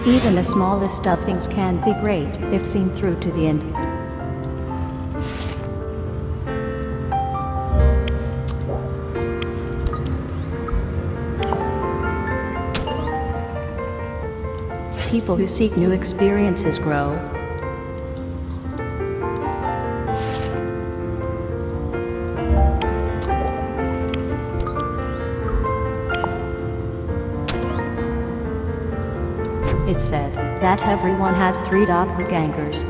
Even the smallest of things can be great if seen through to the end. People who seek new experiences grow. It's said that everyone has three doppelgangers.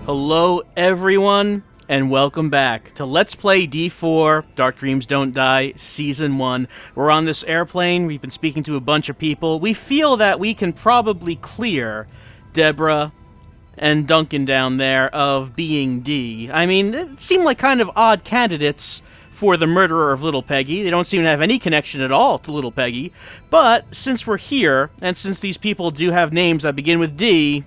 Hello, everyone, and welcome back to Let's Play D4 Dark Dreams Don't Die Season 1. We're on this airplane. We've been speaking to a bunch of people. We feel that we can probably clear Deborah and Duncan down there of being D. I mean, it seemed like kind of odd candidates for the murderer of Little Peggy. They don't seem to have any connection at all to Little Peggy. But since we're here, and since these people do have names that begin with D,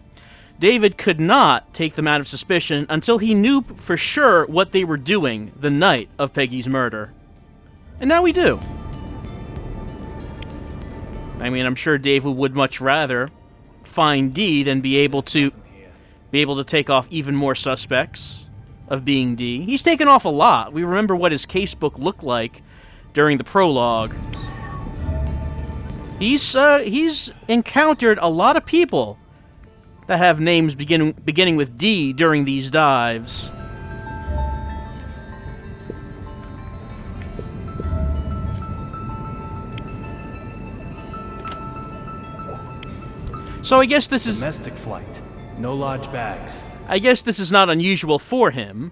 David could not take them out of suspicion until he knew for sure what they were doing the night of Peggy's murder. And now we do. I mean, I'm sure David would much rather find D than be able to take off even more suspects of being D. He's taken off a lot. We remember what his casebook looked like during the prologue. He's encountered a lot of people that have names beginning with D during these dives. So I guess this is domestic flight. No large bags. I guess this is not unusual for him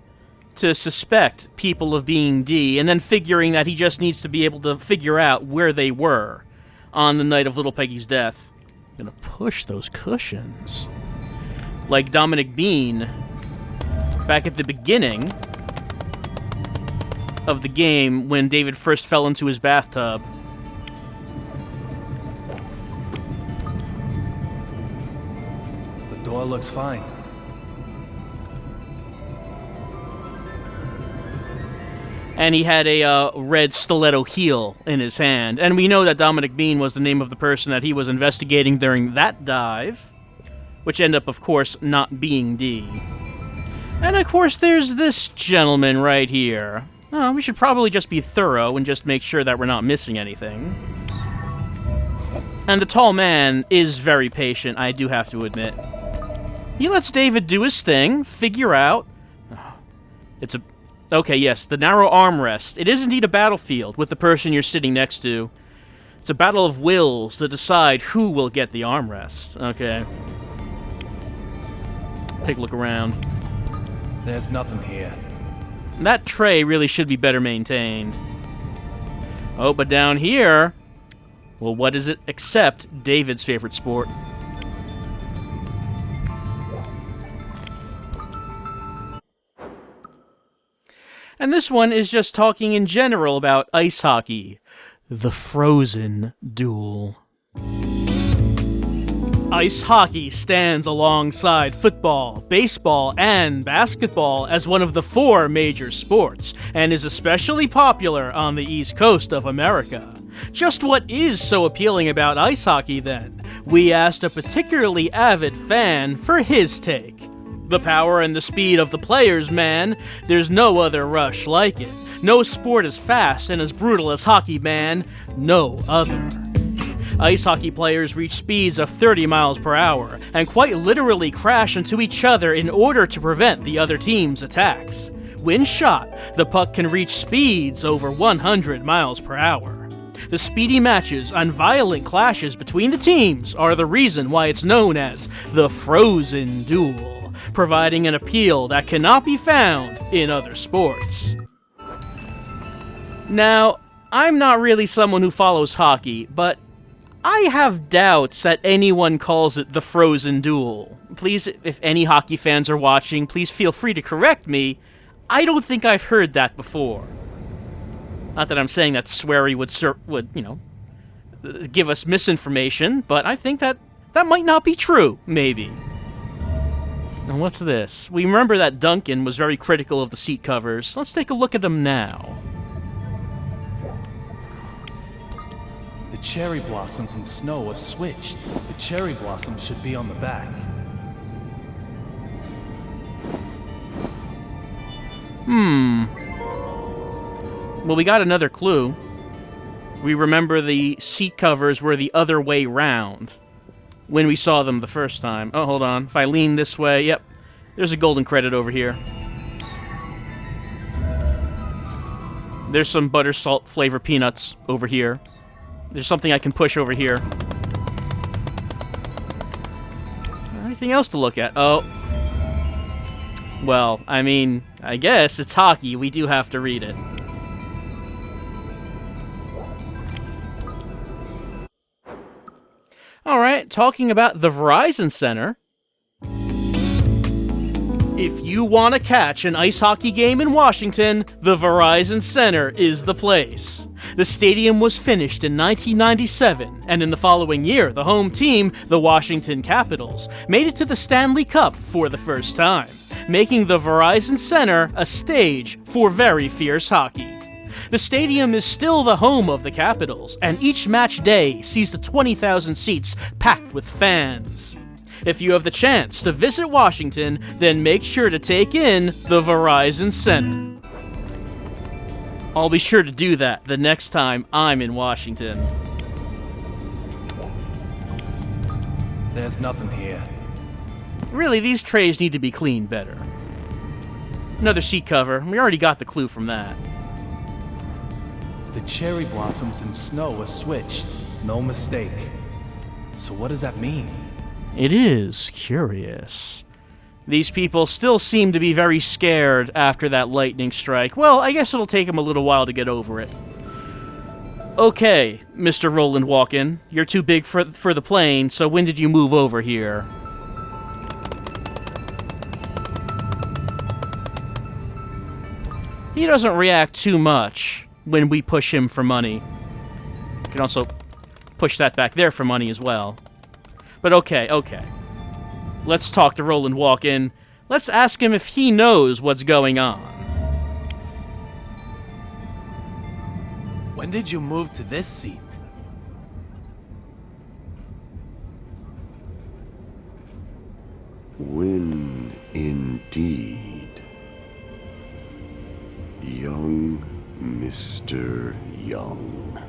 to suspect people of being D, and then figuring that he just needs to be able to figure out where they were on the night of Little Peggy's death. I'm gonna push those cushions. Like Dominic Bean back at the beginning of the game when David first fell into his bathtub. The door looks fine. And he had a red stiletto heel in his hand. And we know that Dominic Bean was the name of the person that he was investigating during that dive, which ended up, of course, not being D. And, of course, there's this gentleman right here. Oh, we should probably just be thorough and just make sure that we're not missing anything. And the tall man is very patient, I do have to admit. He lets David do his thing, figure out... Okay, yes, the narrow armrest. It is indeed a battlefield with the person you're sitting next to. It's a battle of wills to decide who will get the armrest. Okay. Take a look around. There's nothing here. That tray really should be better maintained. Oh, but down here... Well, what is it except David's favorite sport? And this one is just talking in general about ice hockey. The Frozen Duel. Ice hockey stands alongside football, baseball, and basketball as one of the 4 major sports, and is especially popular on the East Coast of America. Just what is so appealing about ice hockey, then? We asked a particularly avid fan for his take. The power and the speed of the players, man. There's no other rush like it. No sport as fast and as brutal as hockey, man. No other. Ice hockey players reach speeds of 30 miles per hour, and quite literally crash into each other in order to prevent the other team's attacks. When shot, the puck can reach speeds over 100 miles per hour. The speedy matches and violent clashes between the teams are the reason why it's known as the Frozen Duel, providing an appeal that cannot be found in other sports. Now, I'm not really someone who follows hockey, but I have doubts that anyone calls it the Frozen Duel. Please, if any hockey fans are watching, please feel free to correct me. I don't think I've heard that before. Not that I'm saying that Swery would, give us misinformation, but I think that might not be true, maybe. And what's this? We remember that Duncan was very critical of the seat covers. Let's take a look at them now. The cherry blossoms and snow are switched. The cherry blossoms should be on the back. Well, we got another clue. We remember the seat covers were the other way round when we saw them the first time. Oh, hold on. If I lean this way, yep. There's a golden credit over here. There's some butter salt flavor peanuts over here. There's something I can push over here. Anything else to look at? Oh. Well, I mean, I guess it's hockey. We do have to read it. Alright, talking about the Verizon Center. If you want to catch an ice hockey game in Washington, the Verizon Center is the place. The stadium was finished in 1997, and in the following year, the home team, the Washington Capitals, made it to the Stanley Cup for the first time, making the Verizon Center a stage for very fierce hockey. The stadium is still the home of the Capitals, and each match day sees the 20,000 seats packed with fans. If you have the chance to visit Washington, then make sure to take in the Verizon Center. I'll be sure to do that the next time I'm in Washington. There's nothing here. Really, these trays need to be cleaned better. Another seat cover. We already got the clue from that. The cherry blossoms and snow are switched. No mistake. So what does that mean? It is curious. These people still seem to be very scared after that lightning strike. Well, I guess it'll take them a little while to get over it. Okay, Mr. Roland Walken, you're too big for the plane, so when did you move over here? He doesn't react too much when we push him for money. You can also push that back there for money as well. But okay. Let's talk to Roland Walken. Let's ask him if he knows what's going on. When did you move to this seat? When indeed, young Mr. Young.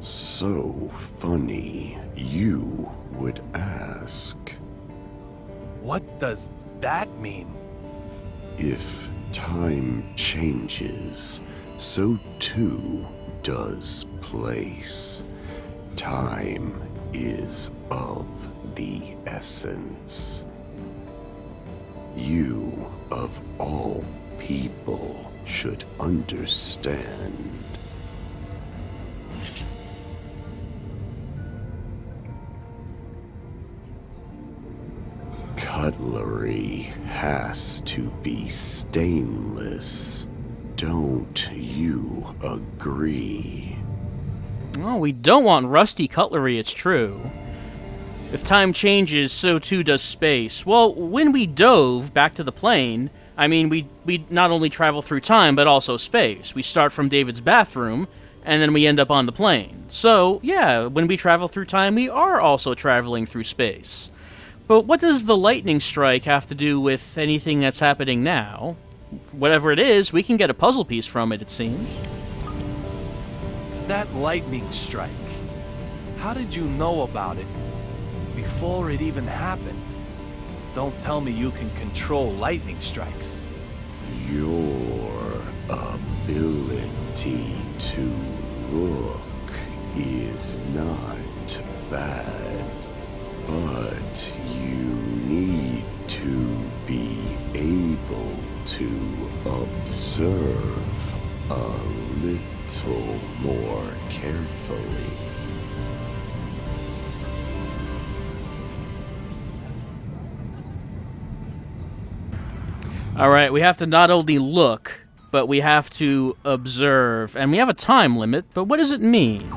So funny you would ask. What does that mean? If time changes, so too does place. Time is of the essence. You, of all people, should understand. Cutlery has to be stainless. Don't you agree? Oh, we don't want rusty cutlery, it's true. If time changes, so too does space. Well, when we dove back to the plane, I mean, we not only travel through time, but also space. We start from David's bathroom, and then we end up on the plane. So, yeah, when we travel through time, we are also traveling through space. But what does the lightning strike have to do with anything that's happening now? Whatever it is, we can get a puzzle piece from it, it seems. That lightning strike. How did you know about it before it even happened? Don't tell me you can control lightning strikes. Your ability to look is not bad, but you need to be able to observe a little more carefully. Alright, we have to not only look, but we have to observe. And we have a time limit, but what does it mean?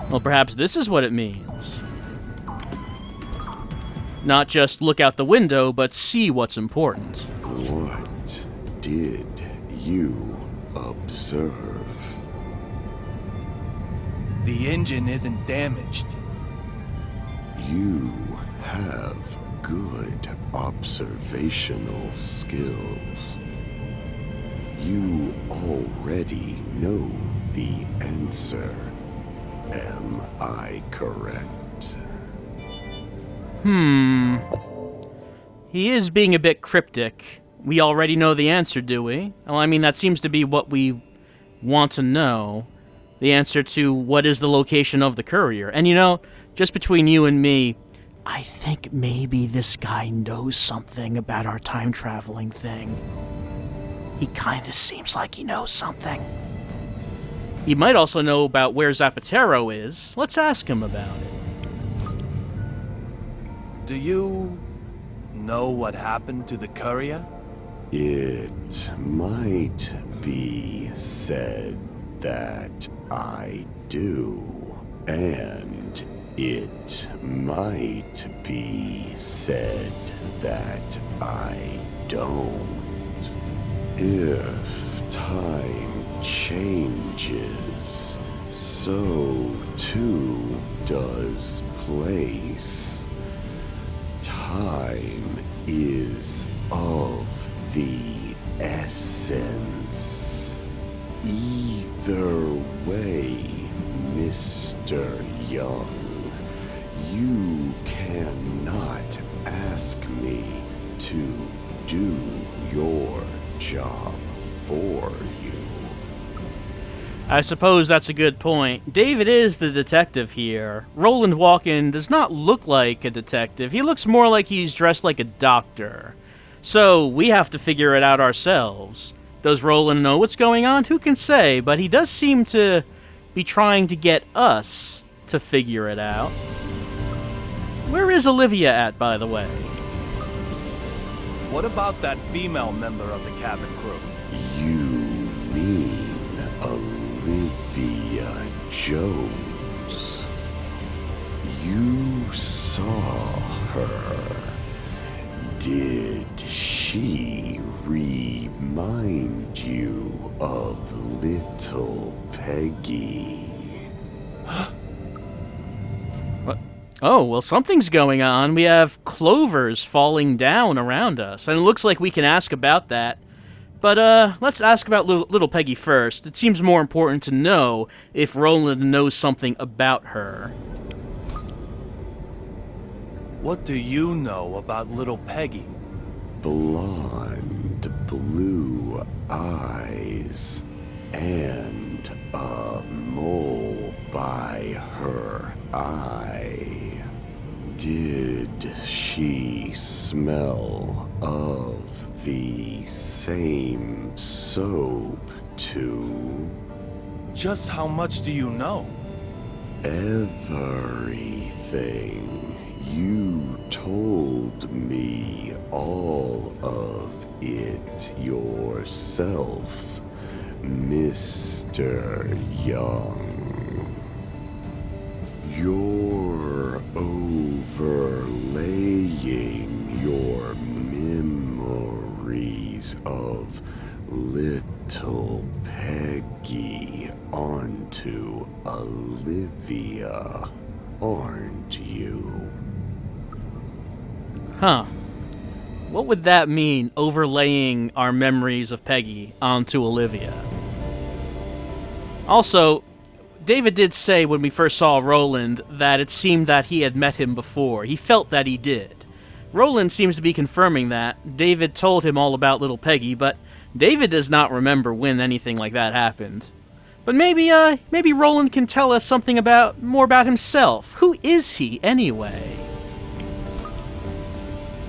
Well, perhaps this is what it means. Not just look out the window, but see what's important. What did you observe? The engine isn't damaged. You have good observational skills. You already know the answer. Am I correct? He is being a bit cryptic. We already know the answer, do we? Well, I mean, that seems to be what we want to know. The answer to what is the location of the courier. And you know, just between you and me, I think maybe this guy knows something about our time-traveling thing. He kind of seems like he knows something. He might also know about where Zapatero is. Let's ask him about it. Do you know what happened to the courier? It might be said that I do, and it might be said that I don't. If time changes, so too does place. Time is of the essence. Either way, Mr. Young, you cannot ask me to do your job for you. I suppose that's a good point. David is the detective here. Roland Walken does not look like a detective. He looks more like he's dressed like a doctor. So we have to figure it out ourselves. Does Roland know what's going on? Who can say? But he does seem to be trying to get us to figure it out. Where is Olivia at, by the way? What about that female member of the cabin crew? You mean Olivia Jones? You saw her. Did she remind you of little Peggy? What? Oh, well, something's going on. We have clovers falling down around us, and it looks like we can ask about that. But, let's ask about little Peggy first. It seems more important to know if Roland knows something about her. What do you know about little Peggy? Blonde, blue eyes, and a mole by her eye. Did she smell of the same soap, too? Just how much do you know? Everything. You told me all of it yourself, Mr. Young. You're overlaying your memories of little Peggy onto Olivia, aren't you? Huh. What would that mean, overlaying our memories of Peggy onto Olivia? Also, David did say when we first saw Roland that it seemed that he had met him before. He felt that he did. Roland seems to be confirming that. David told him all about little Peggy, but David does not remember when anything like that happened. But maybe Roland can tell us something more about himself. Who is he, anyway?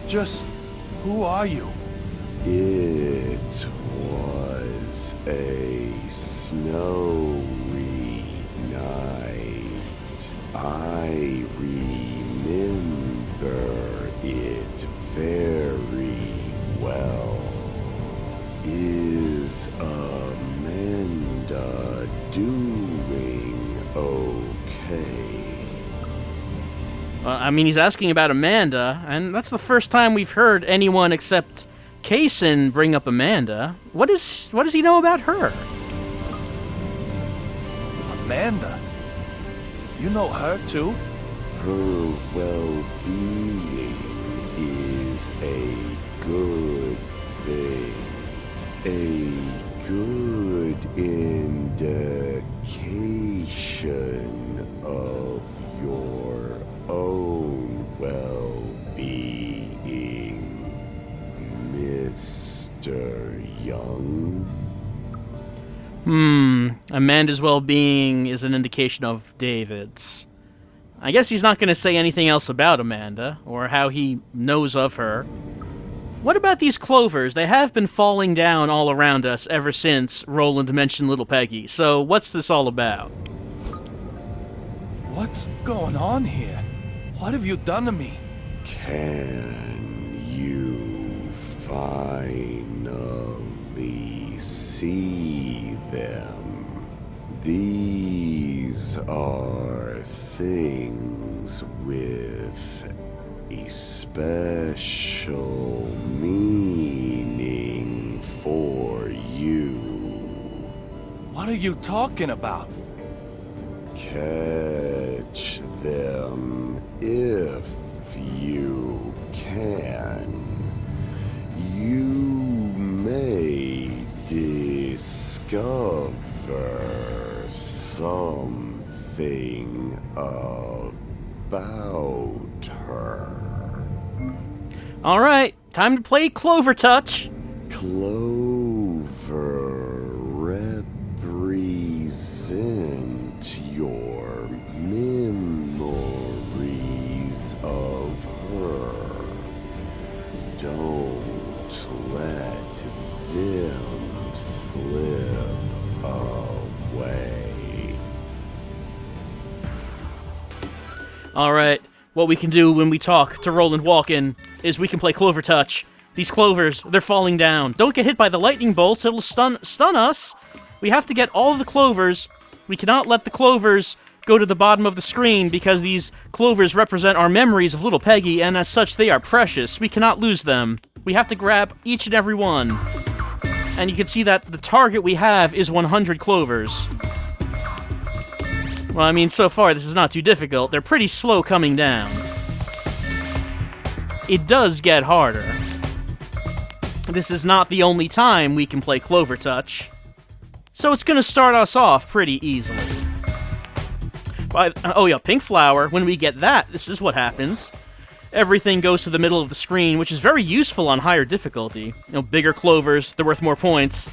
Just who are you? It was a snowy night. I remember it very well. Is Amanda doing okay? I mean, he's asking about Amanda, and that's the first time we've heard anyone except Kaysen bring up Amanda. What does he know about her? Amanda? You know her too? Her well-being is a good thing. A good indication of your own well-being, Mr. Young. Amanda's well-being is an indication of David's. I guess he's not going to say anything else about Amanda, or how he knows of her. What about these clovers? They have been falling down all around us ever since Roland mentioned Little Peggy, so what's this all about? What's going on here? What have you done to me? Can you finally see them? These are things with a special meaning for you. What are you talking about? Catch them if you can. You may discover something about her. All right, time to play Clover Touch. Clover represent your memories of her. Don't let them slip away. All right, what we can do when we talk to Roland Walken is we can play Clover Touch. These clovers, they're falling down. Don't get hit by the lightning bolts, it'll stun us. We have to get all of the clovers. We cannot let the clovers go to the bottom of the screen because these clovers represent our memories of Little Peggy, and as such, they are precious. We cannot lose them. We have to grab each and every one. And you can see that the target we have is 100 clovers. Well, I mean, so far, this is not too difficult. They're pretty slow coming down. It does get harder. This is not the only time we can play Clover Touch. So it's going to start us off pretty easily. Oh yeah, Pink Flower, when we get that, this is what happens. Everything goes to the middle of the screen, which is very useful on higher difficulty. You know, bigger clovers, they're worth more points.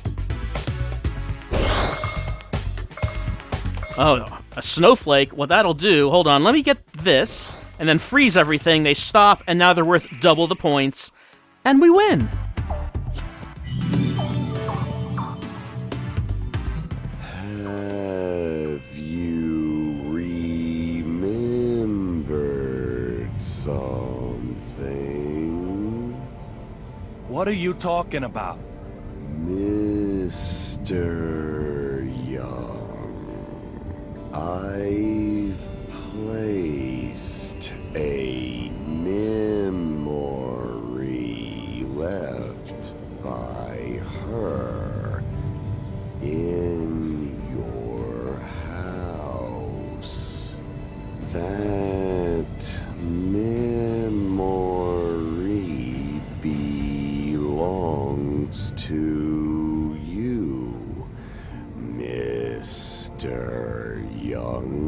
Oh, a snowflake, what that'll do, hold on, let me get this, and then freeze everything, they stop, and now they're worth double the points, and we win! Have you remembered something? What are you talking about? Mr. Young, I've placed a memory left by her in your house. That memory belongs to you, Mr. Young.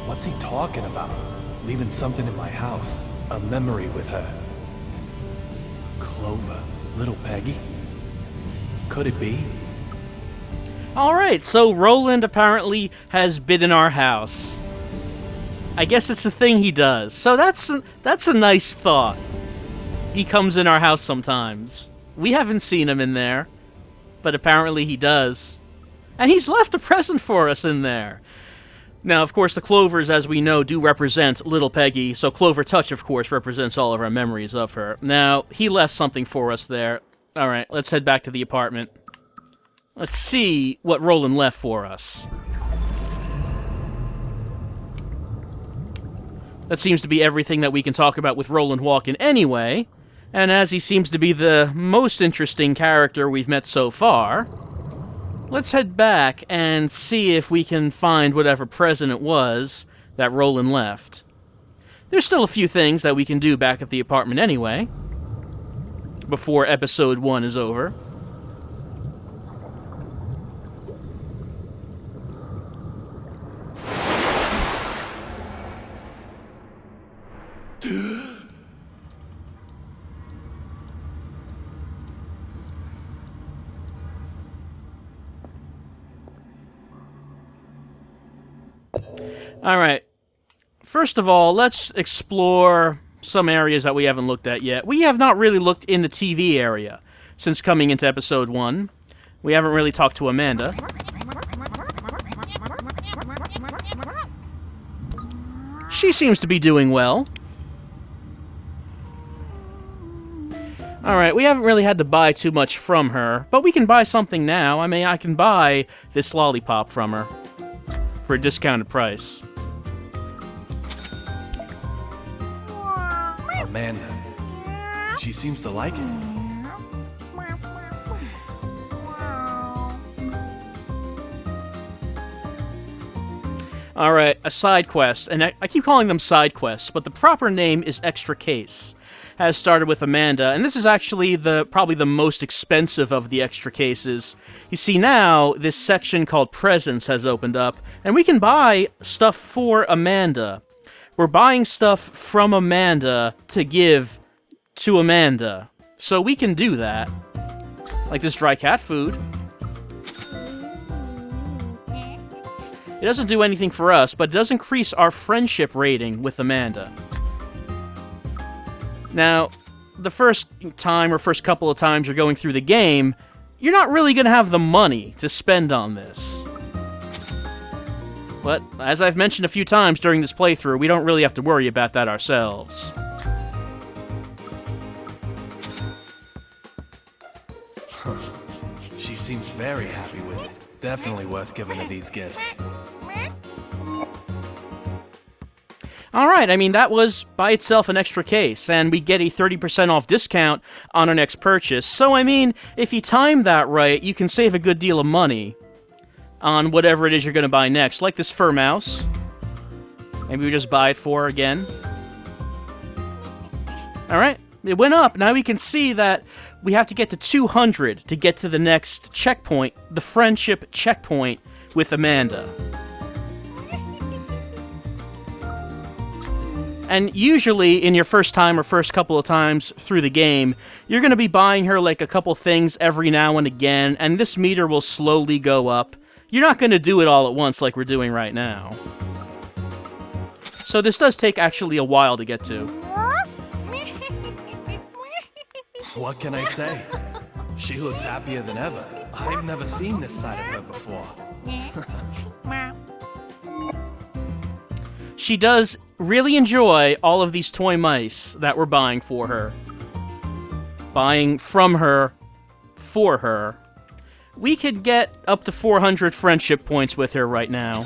What's he talking about? Leaving something in my house. A memory with her. Clover. Little Peggy? Could it be? Alright, so Roland apparently has been in our house. I guess it's a thing he does. So that's a nice thought. He comes in our house sometimes. We haven't seen him in there, but apparently he does. And he's left a present for us in there. Now, of course, the clovers, as we know, do represent Little Peggy, so Clover Touch, of course, represents all of our memories of her. Now, he left something for us there. Alright, let's head back to the apartment. Let's see what Roland left for us. That seems to be everything that we can talk about with Roland Walken anyway, and as he seems to be the most interesting character we've met so far, let's head back and see if we can find whatever present it was that Roland left. There's still a few things that we can do back at the apartment anyway, before episode 1 is over. Alright, first of all, let's explore some areas that we haven't looked at yet. We have not really looked in the TV area since coming into episode 1. We haven't really talked to Amanda. She seems to be doing well. Alright, we haven't really had to buy too much from her, but we can buy something now. I mean, I can buy this lollipop from her for a discounted price. Amanda. She seems to like it. Alright, a side quest, and I keep calling them side quests, but the proper name is Extra Case. Has started with Amanda, and this is actually probably the most expensive of the extra cases. You see now, this section called Presents has opened up, and we can buy stuff for Amanda. We're buying stuff from Amanda to give to Amanda. So we can do that. Like this dry cat food. It doesn't do anything for us, but it does increase our friendship rating with Amanda. Now, the first time or first couple of times you're going through the game, you're not really going to have the money to spend on this. But, as I've mentioned a few times during this playthrough, we don't really have to worry about that ourselves. She seems very happy with it. Definitely worth giving her these gifts. Alright, I mean, that was by itself an extra case, and we get a 30% off discount on our next purchase. So, I mean, if you time that right, you can save a good deal of money on whatever it is you're going to buy next. Like this fur mouse. Maybe we just buy it for her again. Alright, it went up. Now we can see that we have to get to 200 to get to the next checkpoint, the friendship checkpoint with Amanda. And usually, in your first time or first couple of times through the game, you're going to be buying her like a couple things every now and again, and this meter will slowly go up. You're not going to do it all at once like we're doing right now. So this does take actually a while to get to. What can I say? She looks happier than ever. I've never seen this side of her before. She does really enjoy all of these toy mice that we're buying for her. Buying from her, for her. We could get up to 400 friendship points with her right now.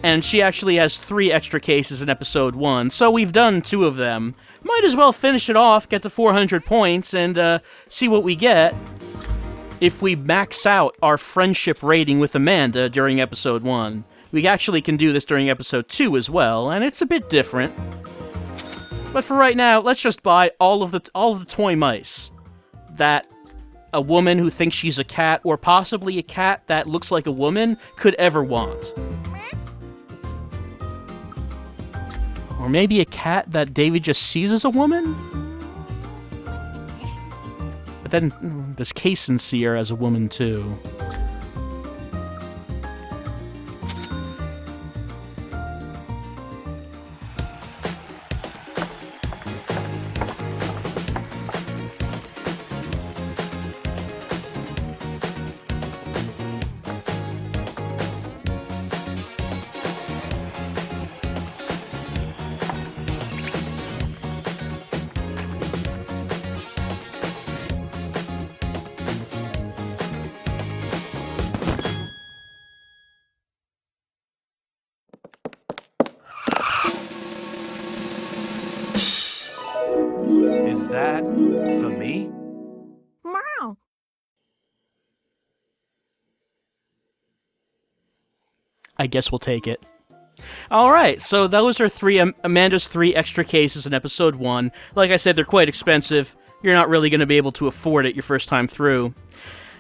And she actually has 3 extra cases in episode 1, so we've done 2 of them. Might as well finish it off, get to 400 points, and see what we get if we max out our friendship rating with Amanda during episode 1. We actually can do this during episode 2 as well, and it's a bit different. But for right now, let's just buy all of the toy mice that a woman who thinks she's a cat, or possibly a cat that looks like a woman, could ever want. Or maybe a cat that David just sees as a woman? But then, does Kaysen see her as a woman too? that for me? Meow. I guess we'll take it. Alright, so those are Amanda's 3 extra cases in episode 1. Like I said, they're quite expensive. You're not really going to be able to afford it your first time through.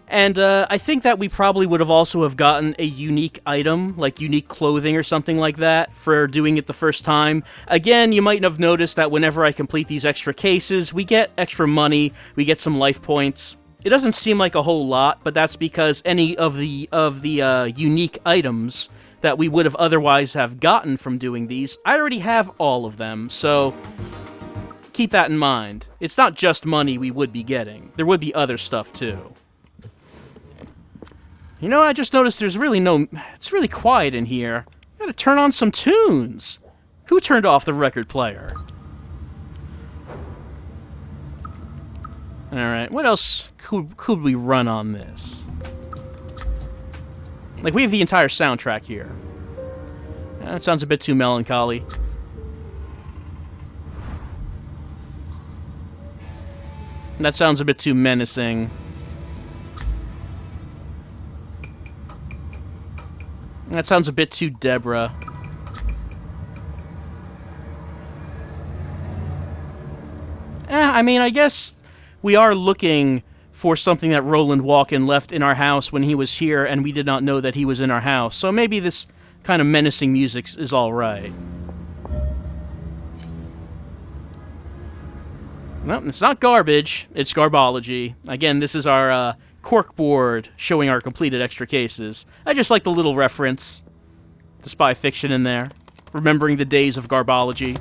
And I think that we probably would have also have gotten a unique item, like unique clothing or something like that, for doing it the first time. Again, you might have noticed that whenever I complete these extra cases, we get extra money, we get some life points. It doesn't seem like a whole lot, but that's because any of the unique items that we would have otherwise have gotten from doing these, I already have all of them, so keep that in mind. It's not just money we would be getting. There would be other stuff, too. You know, I just noticed there's really it's really quiet in here. Gotta turn on some tunes. Who turned off the record player? Alright, what else could we run on this? Like, we have the entire soundtrack here. That sounds a bit too melancholy. That sounds a bit too menacing. That sounds a bit too Deborah. I mean, I guess we are looking for something that Roland Walken left in our house when he was here, and we did not know that he was in our house. So maybe this kind of menacing music is all right. No, it's not garbage. It's garbology. Again, this is our corkboard showing our completed extra cases. I just like the little reference to spy fiction in there, remembering the days of garbology.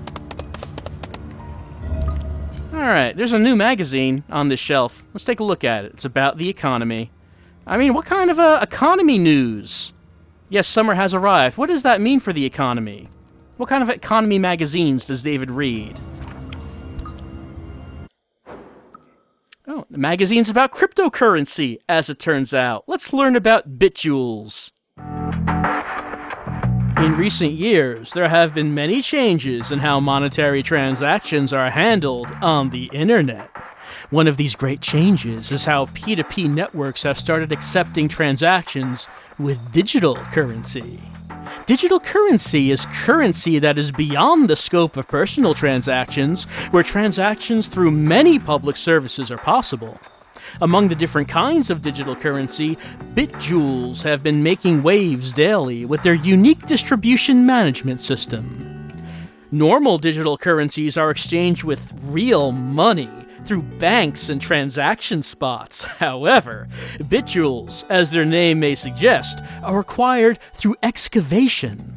Alright, there's a new magazine on this shelf. Let's take a look at it. It's about the economy. I mean, what kind of economy news? Yes, summer has arrived. What does that mean for the economy? What kind of economy magazines does David read? Oh, the magazine's about cryptocurrency, as it turns out. Let's learn about BitJewels. In recent years, there have been many changes in how monetary transactions are handled on the internet. One of these great changes is how P2P networks have started accepting transactions with digital currency. Digital currency is currency that is beyond the scope of personal transactions, where transactions through many public services are possible. Among the different kinds of digital currency, BitJewels have been making waves daily with their unique distribution management system. Normal digital currencies are exchanged with real money through banks and transaction spots. However, BitJewels, as their name may suggest, are acquired through excavation.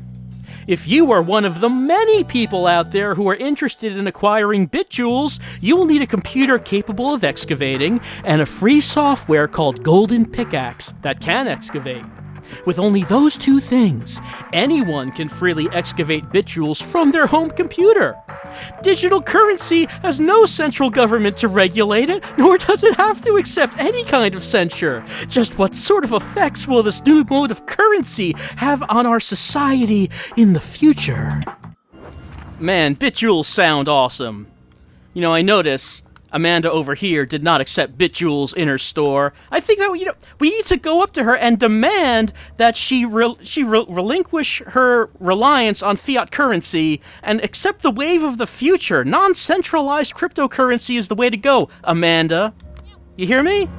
If you are one of the many people out there who are interested in acquiring BitJewels, you will need a computer capable of excavating and a free software called Golden Pickaxe that can excavate. With only those 2 things, anyone can freely excavate BitJewels from their home computer. Digital currency has no central government to regulate it, nor does it have to accept any kind of censure. Just what sort of effects will this new mode of currency have on our society in the future? Man, BitJewels sound awesome. You know, I notice Amanda over here did not accept BitJewels in her store. I think that we need to go up to her and demand that she relinquish her reliance on fiat currency and accept the wave of the future. Non-centralized cryptocurrency is the way to go, Amanda. You hear me?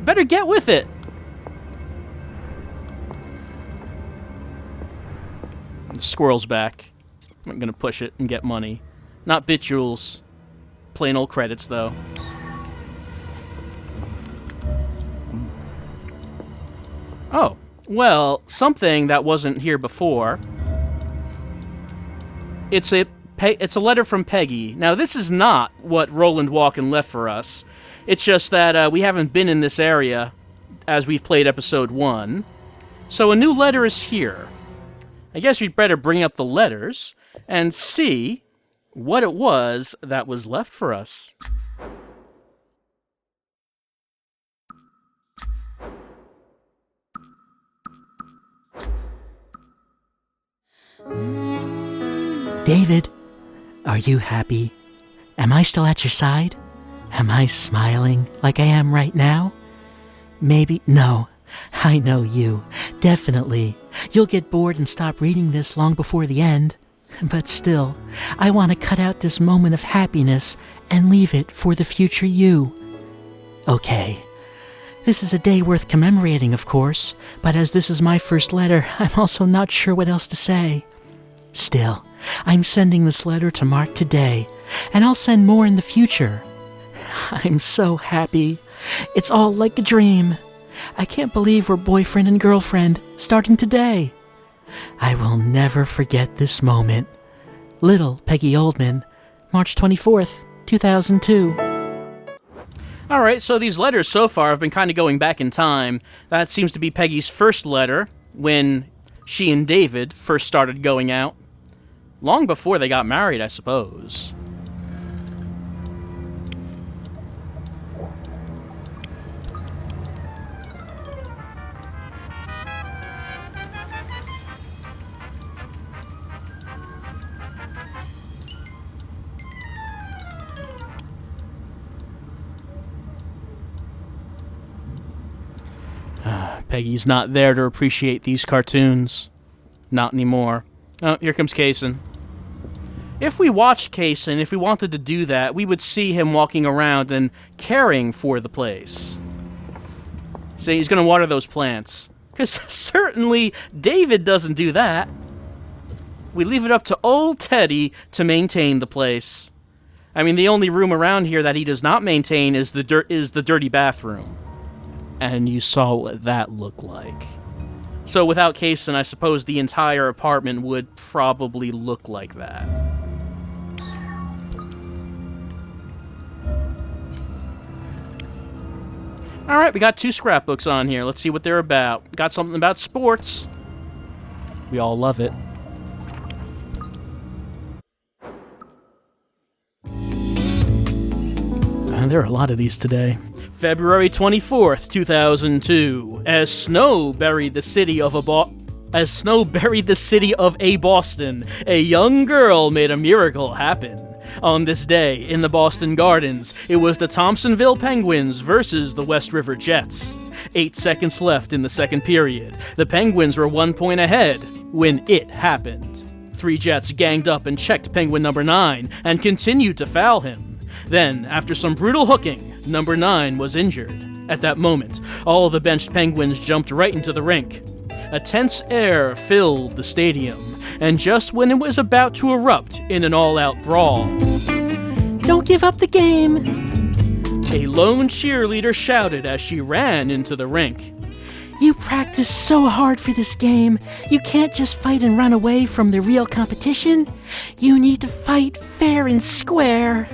Better get with it. The squirrel's back. I'm gonna push it and get money. Not BitJewels. Plain old credits, though. Oh, well, something that wasn't here before. It's a letter from Peggy. Now, this is not what Roland Walken left for us. It's just that we haven't been in this area as we've played episode 1. So a new letter is here. I guess we'd better bring up the letters and see what it was that was left for us. David, are you happy? Am I still at your side? Am I smiling like I am right now? Maybe. No. I know you. Definitely. You'll get bored and stop reading this long before the end. But still, I want to cut out this moment of happiness and leave it for the future you. Okay. This is a day worth commemorating, of course, but as this is my first letter, I'm also not sure what else to say. Still, I'm sending this letter to Mark today, and I'll send more in the future. I'm so happy. It's all like a dream. I can't believe we're boyfriend and girlfriend, starting today. I will never forget this moment. Little Peggy Oldman, March 24th, 2002. All right, so these letters so far have been kind of going back in time. That seems to be Peggy's first letter when she and David first started going out. Long before they got married, I suppose. Peggy's not there to appreciate these cartoons. Not anymore. Oh, here comes Kaysen. If we watched Kaysen, if we wanted to do that, we would see him walking around and caring for the place. See, he's going to water those plants. Because certainly David doesn't do that. We leave it up to old Teddy to maintain the place. I mean, the only room around here that he does not maintain is the dirty bathroom. And you saw what that looked like. So without Kaysen, I suppose the entire apartment would probably look like that. Alright, we got 2 scrapbooks on here. Let's see what they're about. Got something about sports. We all love it. There are a lot of these today. February 24th, 2002, as snow buried the city of Boston, a young girl made a miracle happen. On this day, in the Boston Gardens, it was the Thompsonville Penguins versus the West River Jets. 8 seconds left in the second period. The Penguins were 1 point ahead when it happened. 3 Jets ganged up and checked Penguin number 9 and continued to foul him. Then, after some brutal hooking, number 9 was injured. At that moment, all the benched Penguins jumped right into the rink. A tense air filled the stadium, and just when it was about to erupt in an all-out brawl, Don't give up the game! a lone cheerleader shouted as she ran into the rink. You practiced so hard for this game. You can't just fight and run away from the real competition. You need to fight fair and square.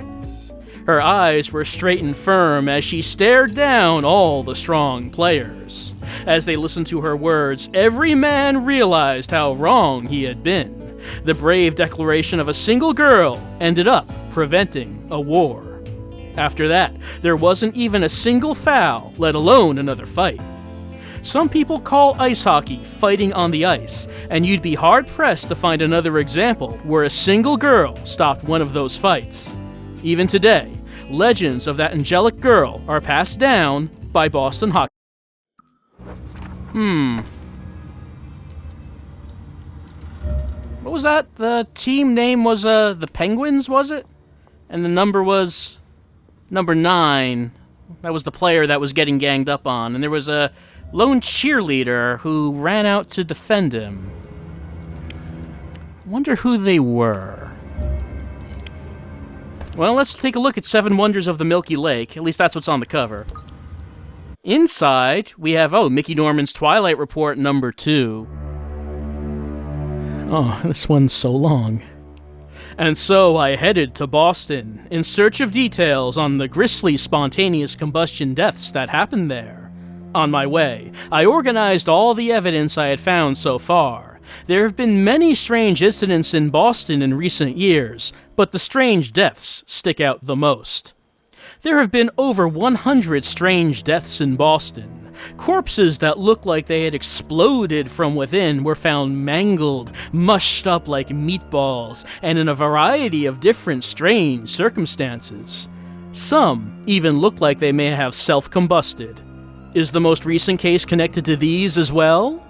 Her eyes were straight and firm as she stared down all the strong players. As they listened to her words, every man realized how wrong he had been. The brave declaration of a single girl ended up preventing a war. After that, there wasn't even a single foul, let alone another fight. Some people call ice hockey fighting on the ice, and you'd be hard-pressed to find another example where a single girl stopped one of those fights. Even today, legends of that angelic girl are passed down by Boston hockey. What was that? The team name was, the Penguins, was it? And the number was number 9. That was the player that was getting ganged up on. And there was a lone cheerleader who ran out to defend him. Wonder who they were. Well, let's take a look at 7 Wonders of the Milky Lake. At least that's what's on the cover. Inside, we have, Mickey Norman's Twilight Report number 2. Oh, this one's so long. And so I headed to Boston in search of details on the grisly spontaneous combustion deaths that happened there. On my way, I organized all the evidence I had found so far. There have been many strange incidents in Boston in recent years, but the strange deaths stick out the most. There have been over 100 strange deaths in Boston, Corpses that looked like they had exploded from within were found mangled, mushed up like meatballs, and in a variety of different strange circumstances. Some even looked like they may have self-combusted. Is the most recent case connected to these as well?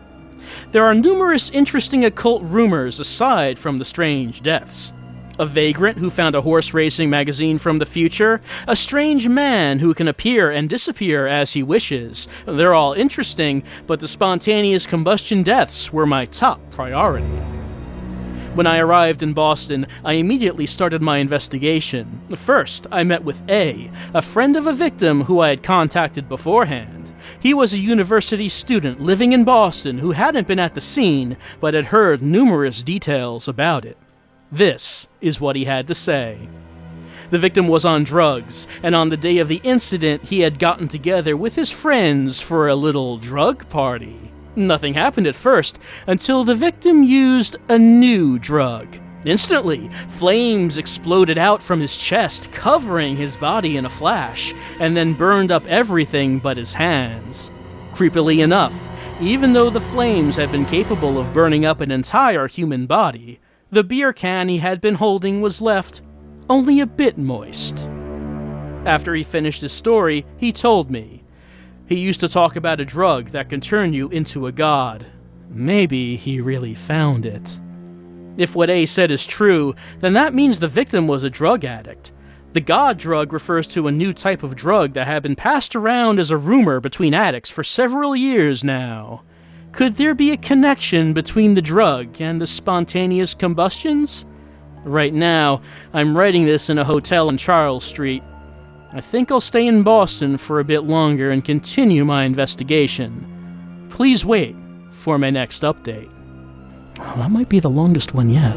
There are numerous interesting occult rumors aside from the strange deaths. A vagrant who found a horse racing magazine from the future, a strange man who can appear and disappear as he wishes. They're all interesting, but the spontaneous combustion deaths were my top priority. When I arrived in Boston, I immediately started my investigation. First, I met with A, a friend of a victim who I had contacted beforehand. He was a university student living in Boston who hadn't been at the scene, but had heard numerous details about it. This is what he had to say. The victim was on drugs, and on the day of the incident, he had gotten together with his friends for a little drug party. Nothing happened at first, until the victim used a new drug. Instantly, flames exploded out from his chest, covering his body in a flash, and then burned up everything but his hands. Creepily enough, even though the flames had been capable of burning up an entire human body, the beer can he had been holding was left only a bit moist. After he finished his story, he told me. He used to talk about a drug that can turn you into a god. Maybe he really found it. If what A said is true, then that means the victim was a drug addict. The god drug refers to a new type of drug that had been passed around as a rumor between addicts for several years now. Could there be a connection between the drug and the spontaneous combustions? Right now, I'm writing this in a hotel in Charles Street. I think I'll stay in Boston for a bit longer and continue my investigation. Please wait for my next update. Oh, that might be the longest one yet.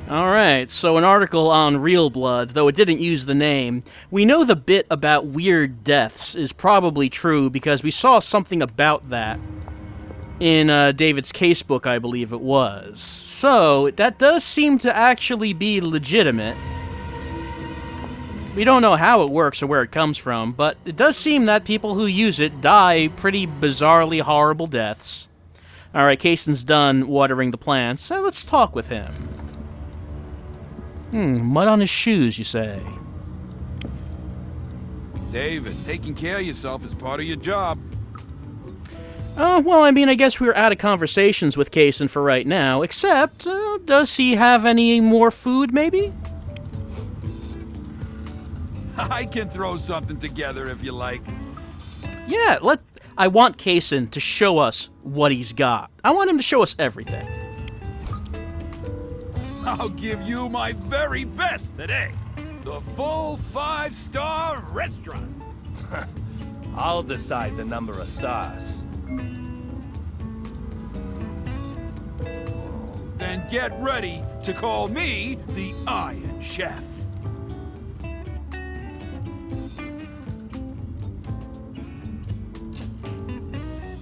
Alright, so an article on Real Blood, though it didn't use the name. We know the bit about weird deaths is probably true because we saw something about that in David's casebook, I believe it was. So, that does seem to actually be legitimate. We don't know how it works or where it comes from, but it does seem that people who use it die pretty bizarrely horrible deaths. Alright, Kaysen's done watering the plants, so let's talk with him. Mud on his shoes, you say? David, taking care of yourself is part of your job. Well, I mean, I guess we're out of conversations with Kaysen for right now, except, does he have any more food, maybe? I can throw something together if you like. Yeah, I want Kaysen to show us what he's got. I want him to show us everything. I'll give you my very best today. The full 5-star restaurant. I'll decide the number of stars. Then get ready to call me the Iron Chef.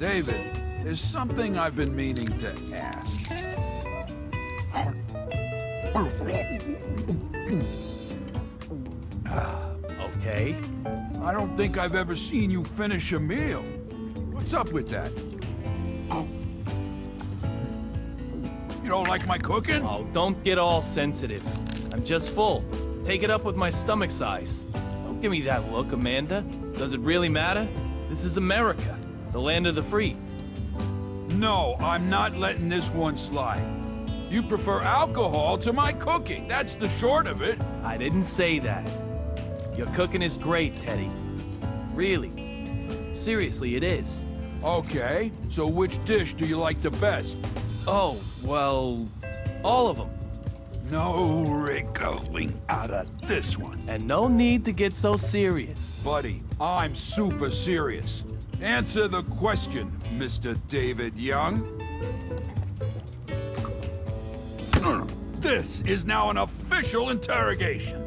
David, there's something I've been meaning to ask. Okay. I don't think I've ever seen you finish a meal. What's up with that? You don't like my cooking? Oh, don't get all sensitive. I'm just full. Take it up with my stomach size. Don't give me that look, Amanda. Does it really matter? This is America, the land of the free. No, I'm not letting this one slide. You prefer alcohol to my cooking. That's the short of it. I didn't say that. Your cooking is great, Teddy. Really. Seriously, it is. Okay, so which dish do you like the best? Oh, well, all of them. No wriggling out of this one. And no need to get so serious. Buddy, I'm super serious. Answer the question, Mr. David Young. This is now an official interrogation.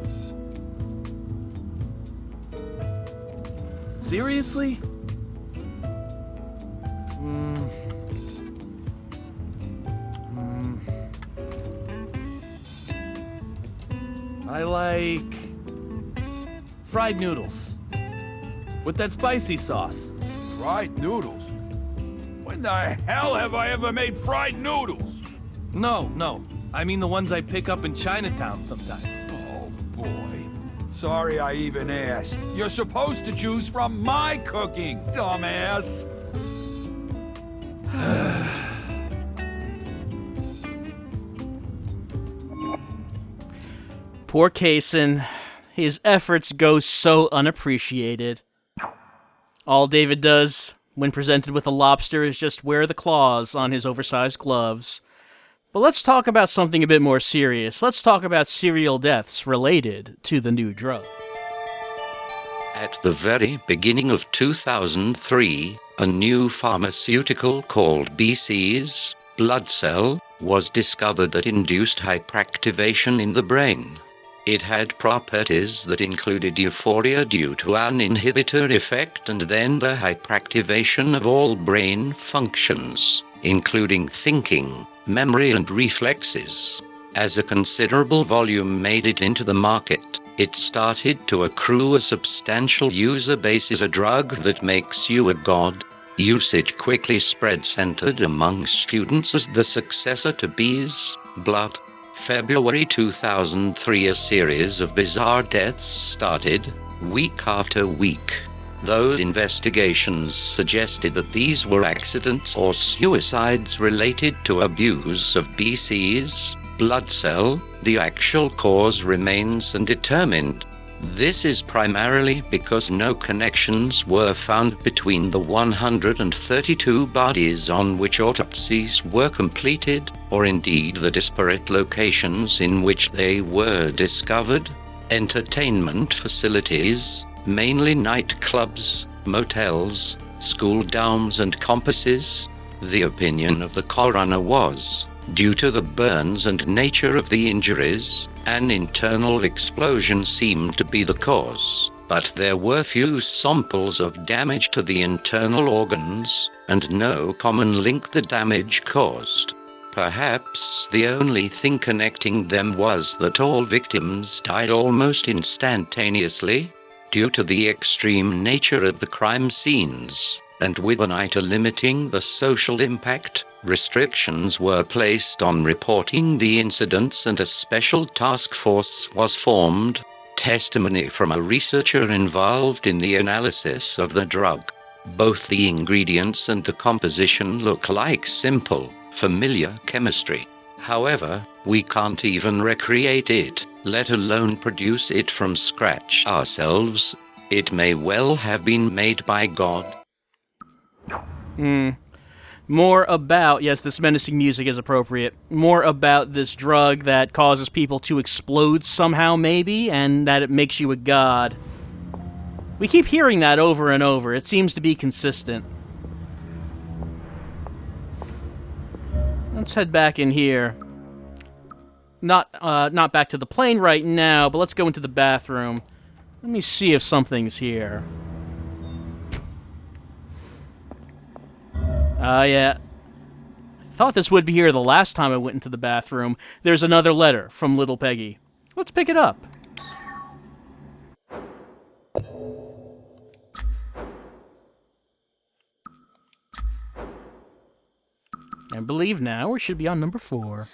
Seriously? I like fried noodles. with that spicy sauce. Fried noodles? When the hell have I ever made fried noodles? No. I mean the ones I pick up in Chinatown sometimes. Oh, boy. Sorry I even asked. You're supposed to choose from my cooking, dumbass. Poor Kaysen. His efforts go so unappreciated. All David does when presented with a lobster is just wear the claws on his oversized gloves. But let's talk about something a bit more serious. Let's talk about serial deaths related to the new drug. At the very beginning of 2003, a new pharmaceutical called BC's blood cell was discovered that induced hyperactivation in the brain. It had properties that included euphoria due to an inhibitor effect and then the hyperactivation of all brain functions, including thinking, memory and reflexes. As a considerable volume made it into the market, it started to accrue a substantial user base as a drug that makes you a god. Usage quickly spread, centered among students as the successor to B's blood. February 2003, a series of bizarre deaths started, week after week. Those investigations suggested that these were accidents or suicides related to abuse of BC's blood cell. The actual cause remains undetermined. This is primarily because no connections were found between the 132 bodies on which autopsies were completed, or indeed the disparate locations in which they were discovered. Entertainment facilities, mainly nightclubs, motels, school dorms and campuses. The opinion of the coroner was, due to the burns and nature of the injuries, an internal explosion seemed to be the cause, but there were few samples of damage to the internal organs, and no common link the damage caused. Perhaps the only thing connecting them was that all victims died almost instantaneously, due to the extreme nature of the crime scenes, and with an eye to limiting the social impact, restrictions were placed on reporting the incidents and a special task force was formed. Testimony from a researcher involved in the analysis of the drug. Both the ingredients and the composition look like simple, familiar chemistry. However, we can't even recreate it, let alone produce it from scratch ourselves. It may well have been made by God. More about, yes, this menacing music is appropriate, more about this drug that causes people to explode somehow, maybe, and that it makes you a god. We keep hearing that over and over. It seems to be consistent. Let's head back in here. Not back to the plane right now, but let's go into the bathroom. Let me see if something's here. Yeah. Thought this would be here the last time I went into the bathroom. There's another letter from little Peggy. Let's pick it up. I believe now we should be on number 4.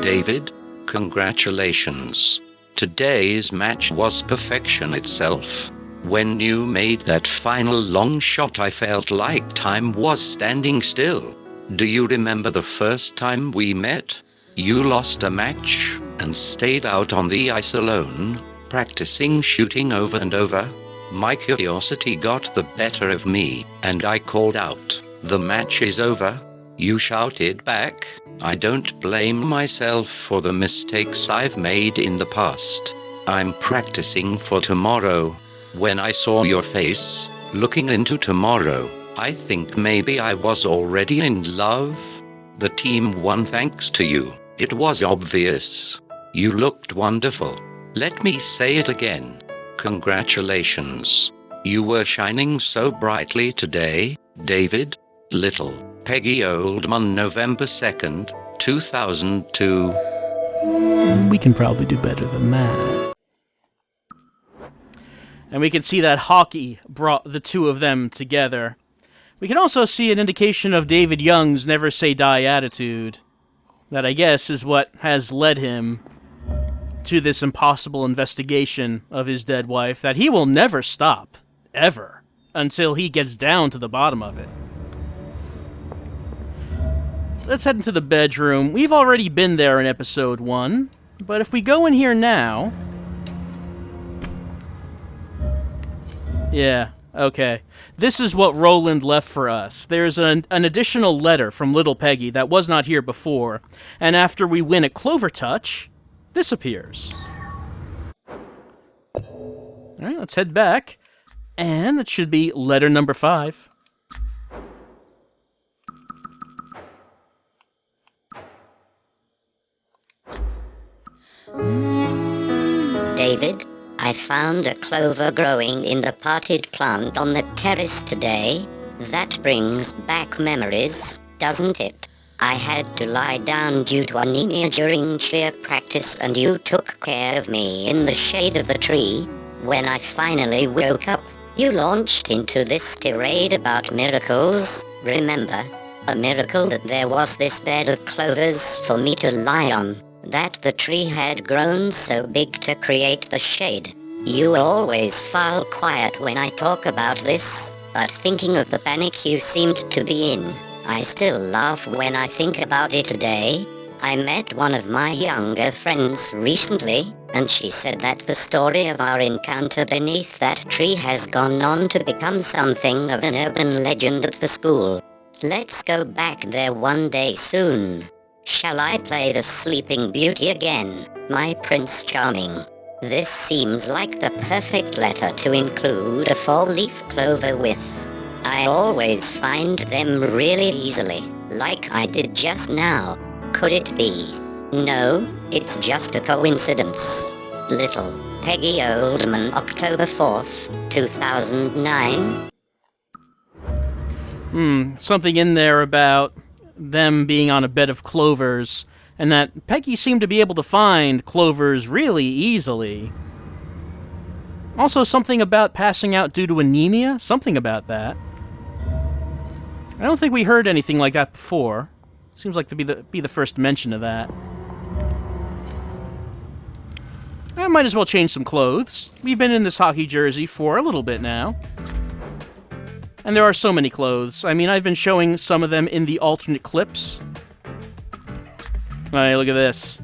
David, congratulations. Today's match was perfection itself. When you made that final long shot, I felt like time was standing still. Do you remember the first time we met? You lost a match and stayed out on the ice alone, practicing shooting over and over. My curiosity got the better of me, and I called out, "The match is over." You shouted back, "I don't blame myself for the mistakes I've made in the past. I'm practicing for tomorrow." When I saw your face, looking into tomorrow, I think maybe I was already in love. The team won thanks to you. It was obvious. You looked wonderful. Let me say it again. Congratulations. You were shining so brightly today, David. Little Peggy Oldman, November 2nd, 2002. We can probably do better than that. And we can see that hockey brought the two of them together. We can also see an indication of David Young's never say die attitude. That, I guess, is what has led him to this impossible investigation of his dead wife, that he will never stop, ever, until he gets down to the bottom of it. Let's head into the bedroom. We've already been there in episode 1, but if we go in here now... Yeah, okay. This is what Roland left for us. There's an additional letter from Little Peggy that was not here before, and after we win a Clover Touch, this appears. Alright, let's head back, and it should be letter number 5. David, I found a clover growing in the potted plant on the terrace today. That brings back memories, doesn't it? I had to lie down due to anemia during cheer practice, and you took care of me in the shade of the tree. When I finally woke up, you launched into this tirade about miracles. Remember, a miracle that there was this bed of clovers for me to lie on, that the tree had grown so big to create the shade. You always fall quiet when I talk about this, but thinking of the panic you seemed to be in, I still laugh when I think about it today. I met one of my younger friends recently, and she said that the story of our encounter beneath that tree has gone on to become something of an urban legend at the school. Let's go back there one day soon. Shall I play the Sleeping Beauty again, my Prince Charming? This seems like the perfect letter to include a 4-leaf clover with. I always find them really easily, like I did just now. Could it be? No, it's just a coincidence. Little Peggy Oldman, October 4th, 2009. Something in there about them being on a bed of clovers, and that Peggy seemed to be able to find clovers really easily. Also, something about passing out due to anemia? Something about that. I don't think we heard anything like that before. Seems like to be the first mention of that. I might as well change some clothes. We've been in this hockey jersey for a little bit now. And there are so many clothes. I mean, I've been showing some of them in the alternate clips. Alright, look at this.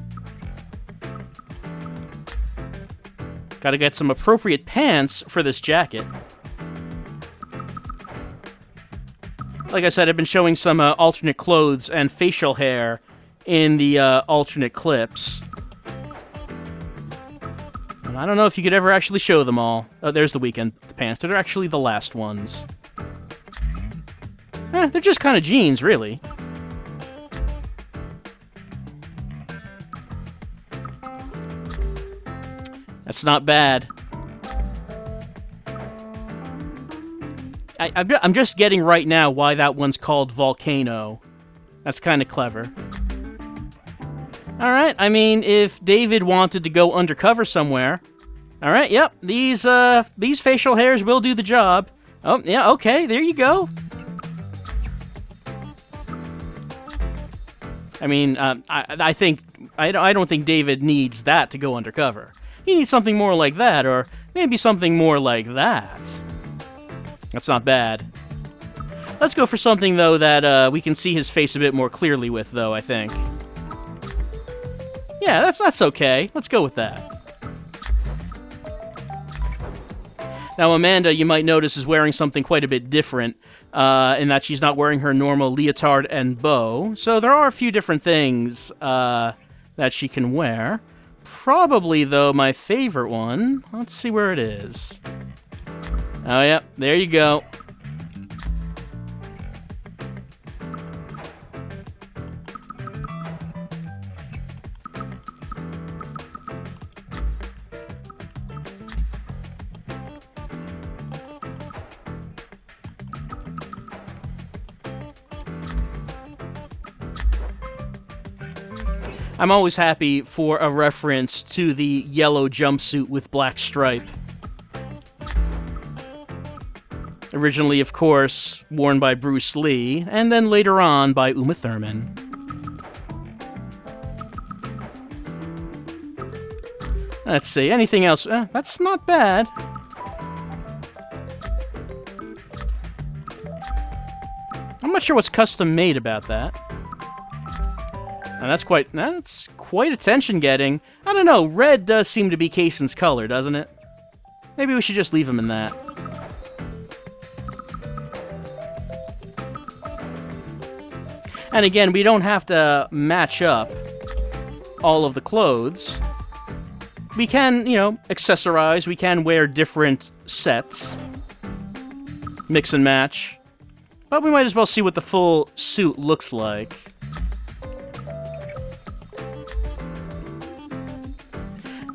Gotta get some appropriate pants for this jacket. Like I said, I've been showing some alternate clothes and facial hair in the alternate clips. And I don't know if you could ever actually show them all. Oh, there's the weekend pants. They're actually the last ones. They're just kind of jeans, really. That's not bad. I'm just getting right now why that one's called Volcano. That's kind of clever. Alright, I mean, if David wanted to go undercover somewhere... Alright, yep, these facial hairs will do the job. Oh, yeah, okay, there you go. I mean, I don't think David needs that to go undercover. He needs something more like that, or maybe something more like that. That's not bad. Let's go for something, though, that we can see his face a bit more clearly with, though, I think. Yeah, that's okay. Let's go with that. Now, Amanda, you might notice, is wearing something quite a bit different, in that she's not wearing her normal leotard and bow. So there are a few different things that she can wear. Probably, though, my favorite one. Let's see where it is. Oh, yeah, there you go. I'm always happy for a reference to the yellow jumpsuit with black stripe. Originally, of course, worn by Bruce Lee, and then later on by Uma Thurman. Let's see, anything else? That's not bad. I'm not sure what's custom made about that. And that's quite attention-getting. I don't know, red does seem to be Kaysen's color, doesn't it? Maybe we should just leave him in that. And again, we don't have to match up all of the clothes. We can, accessorize. We can wear different sets. Mix and match. But we might as well see what the full suit looks like.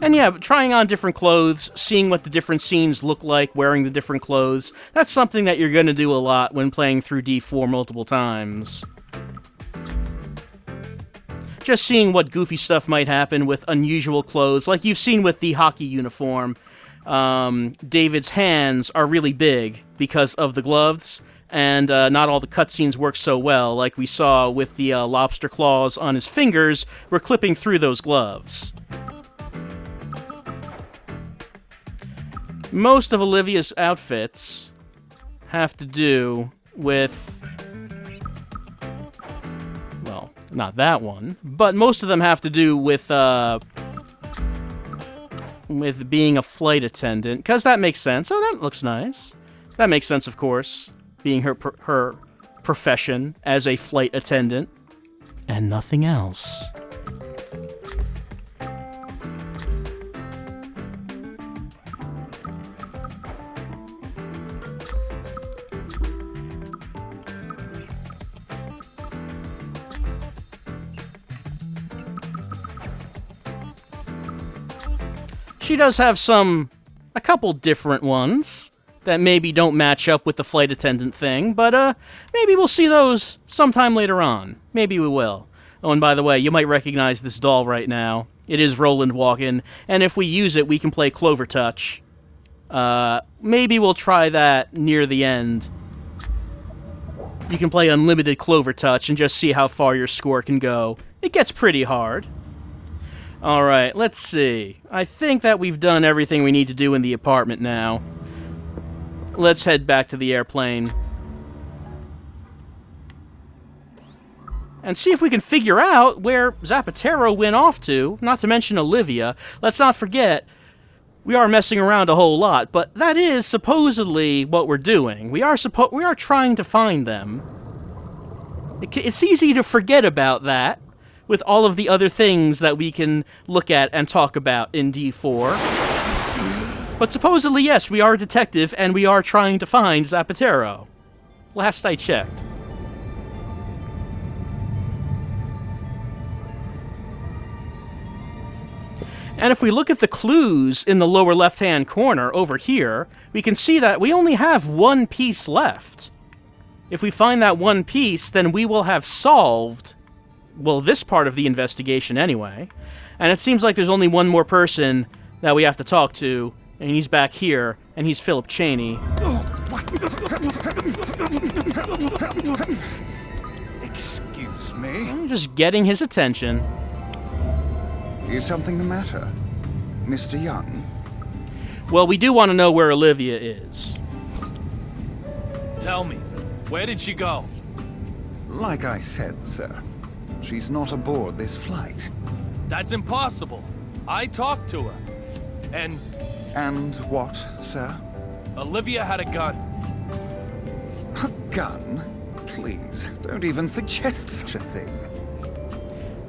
And yeah, trying on different clothes, seeing what the different scenes look like, wearing the different clothes, that's something that you're going to do a lot when playing through D4 multiple times. Just seeing what goofy stuff might happen with unusual clothes, like you've seen with the hockey uniform. David's hands are really big because of the gloves, and not all the cutscenes work so well, like we saw with the lobster claws on his fingers. We're clipping through those gloves. Most of Olivia's outfits have to do with, well, not that one, but most of them have to do with being a flight attendant, because that makes sense. Oh, that looks nice. That makes sense, of course, being her profession as a flight attendant, and nothing else. She does have a couple different ones that maybe don't match up with the flight attendant thing, but maybe we'll see those sometime later on. Maybe we will. Oh, and by the way, you might recognize this doll right now. It is Roland walking, and if we use it, we can play Clover Touch. Maybe we'll try that near the end. You can play unlimited Clover Touch and just see how far your score can go. It gets pretty hard. Alright, let's see. I think that we've done everything we need to do in the apartment now. Let's head back to the airplane. And see if we can figure out where Zapatero went off to, not to mention Olivia. Let's not forget, we are messing around a whole lot, but that is supposedly what we're doing. We are trying to find them. It's easy to forget about that, with all of the other things that we can look at and talk about in D4. But supposedly, yes, we are a detective, and we are trying to find Zapatero. Last I checked. And if we look at the clues in the lower left-hand corner over here, we can see that we only have one piece left. If we find that one piece, then we will have solved, well, this part of the investigation anyway. And it seems like there's only one more person that we have to talk to, and he's back here, and he's Philip Cheney. Excuse me? I'm just getting his attention. Is something the matter, Mr. Young? Well, we do want to know where Olivia is. Tell me, where did she go? Like I said, sir, she's not aboard this flight. That's impossible. I talked to her. And what, sir? Olivia had a gun. A gun? Please, don't even suggest such a thing.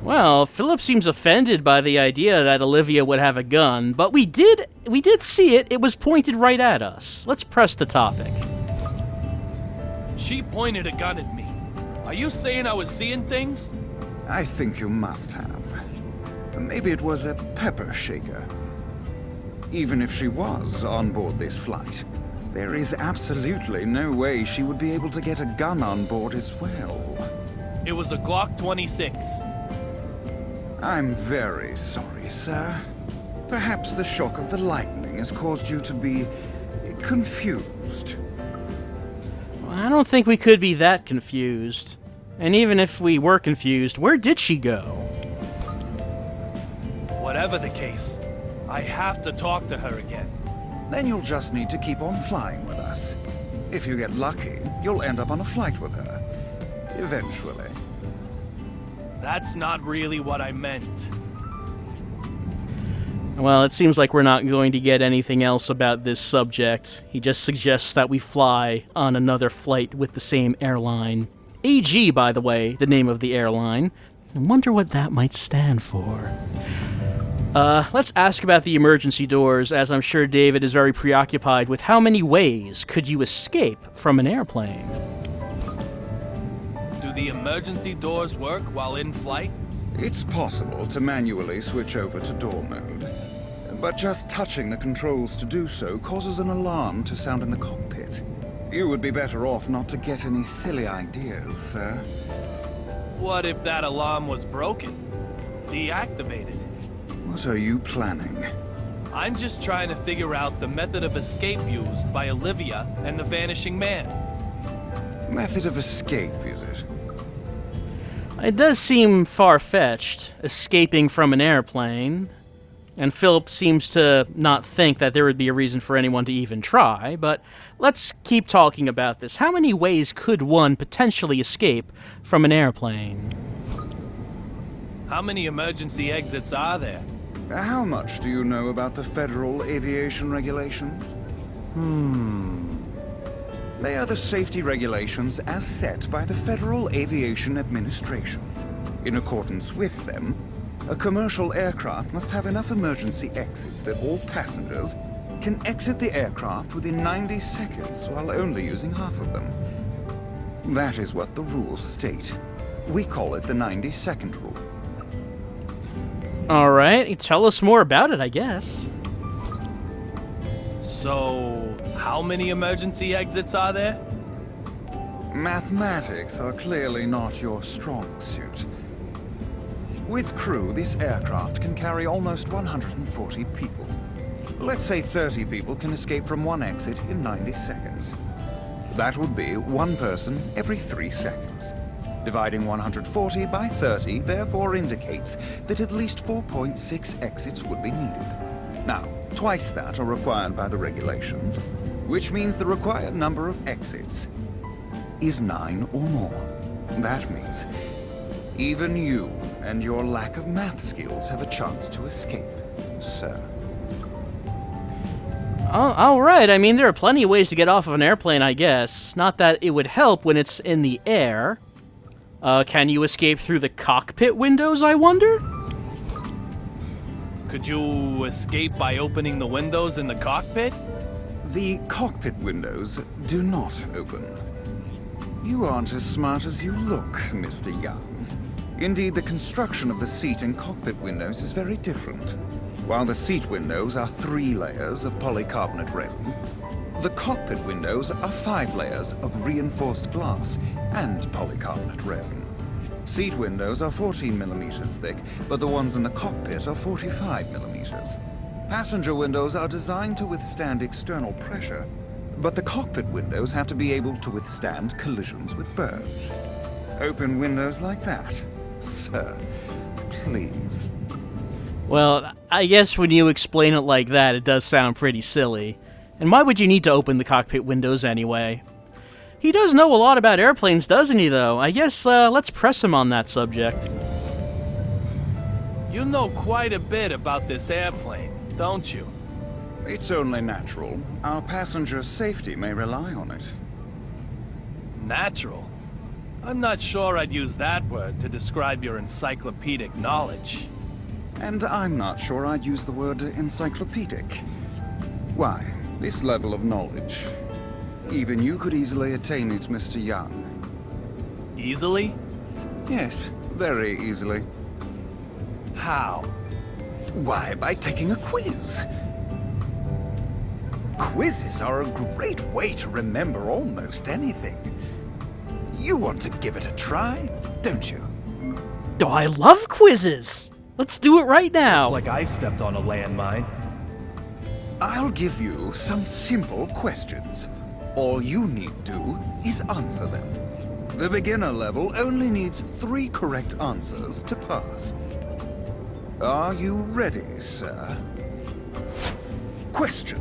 Well, Philip seems offended by the idea that Olivia would have a gun, but we did see it. It was pointed right at us. Let's press the topic. She pointed a gun at me. Are you saying I was seeing things? I think you must have. Maybe it was a pepper shaker. Even if she was on board this flight, there is absolutely no way she would be able to get a gun on board as well. It was a Glock 26. I'm very sorry, sir. Perhaps the shock of the lightning has caused you to be confused. I don't think we could be that confused. And even if we were confused, where did she go? Whatever the case, I have to talk to her again. Then you'll just need to keep on flying with us. If you get lucky, you'll end up on a flight with her. Eventually. That's not really what I meant. Well, it seems like we're not going to get anything else about this subject. He just suggests that we fly on another flight with the same airline. AG, by the way, the name of the airline. I wonder what that might stand for. Let's ask about the emergency doors, as I'm sure David is very preoccupied with how many ways could you escape from an airplane? Do the emergency doors work while in flight? It's possible to manually switch over to door mode. But just touching the controls to do so causes an alarm to sound in the cockpit. You would be better off not to get any silly ideas, sir. What if that alarm was broken? Deactivated? What are you planning? I'm just trying to figure out the method of escape used by Olivia and the Vanishing Man. Method of escape, is it? It does seem far-fetched, escaping from an airplane. And Philip seems to not think that there would be a reason for anyone to even try, but let's keep talking about this. How many ways could one potentially escape from an airplane? How many emergency exits are there? How much do you know about the federal aviation regulations? They are the safety regulations as set by the Federal Aviation Administration. In accordance with them, a commercial aircraft must have enough emergency exits that all passengers can exit the aircraft within 90 seconds while only using half of them. That is what the rules state. We call it the 90-second rule. Alright, tell us more about it, I guess. So, how many emergency exits are there? Mathematics are clearly not your strong suit. With crew, this aircraft can carry almost 140 people. Let's say 30 people can escape from one exit in 90 seconds. That would be one person every 3 seconds. Dividing 140 by 30 therefore indicates that at least 4.6 exits would be needed. Now, twice that are required by the regulations, which means the required number of exits is 9 or more. That means even you and your lack of math skills have a chance to escape, sir. Alright, I mean, there are plenty of ways to get off of an airplane, I guess. Not that it would help when it's in the air. Can you escape through the cockpit windows, I wonder? Could you escape by opening the windows in the cockpit? The cockpit windows do not open. You aren't as smart as you look, Mr. Young. Indeed, the construction of the seat and cockpit windows is very different. While the seat windows are 3 layers of polycarbonate resin, the cockpit windows are 5 layers of reinforced glass and polycarbonate resin. Seat windows are 14 millimeters thick, but the ones in the cockpit are 45 millimeters. Passenger windows are designed to withstand external pressure, but the cockpit windows have to be able to withstand collisions with birds. Open windows like that. Sir, please. Well, I guess when you explain it like that, it does sound pretty silly. And why would you need to open the cockpit windows anyway? He does know a lot about airplanes, doesn't he, though? I guess, let's press him on that subject. You know quite a bit about this airplane, don't you? It's only natural. Our passengers' safety may rely on it. Natural? I'm not sure I'd use that word to describe your encyclopedic knowledge. And I'm not sure I'd use the word encyclopedic. Why, this level of knowledge, even you could easily attain it, Mr. Young. Easily? Yes, very easily. How? Why, by taking a quiz. Quizzes are a great way to remember almost anything. You want to give it a try, don't you? Oh, I love quizzes! Let's do it right now! Looks like I stepped on a landmine. I'll give you some simple questions. All you need do is answer them. The beginner level only needs 3 correct answers to pass. Are you ready, sir? Question.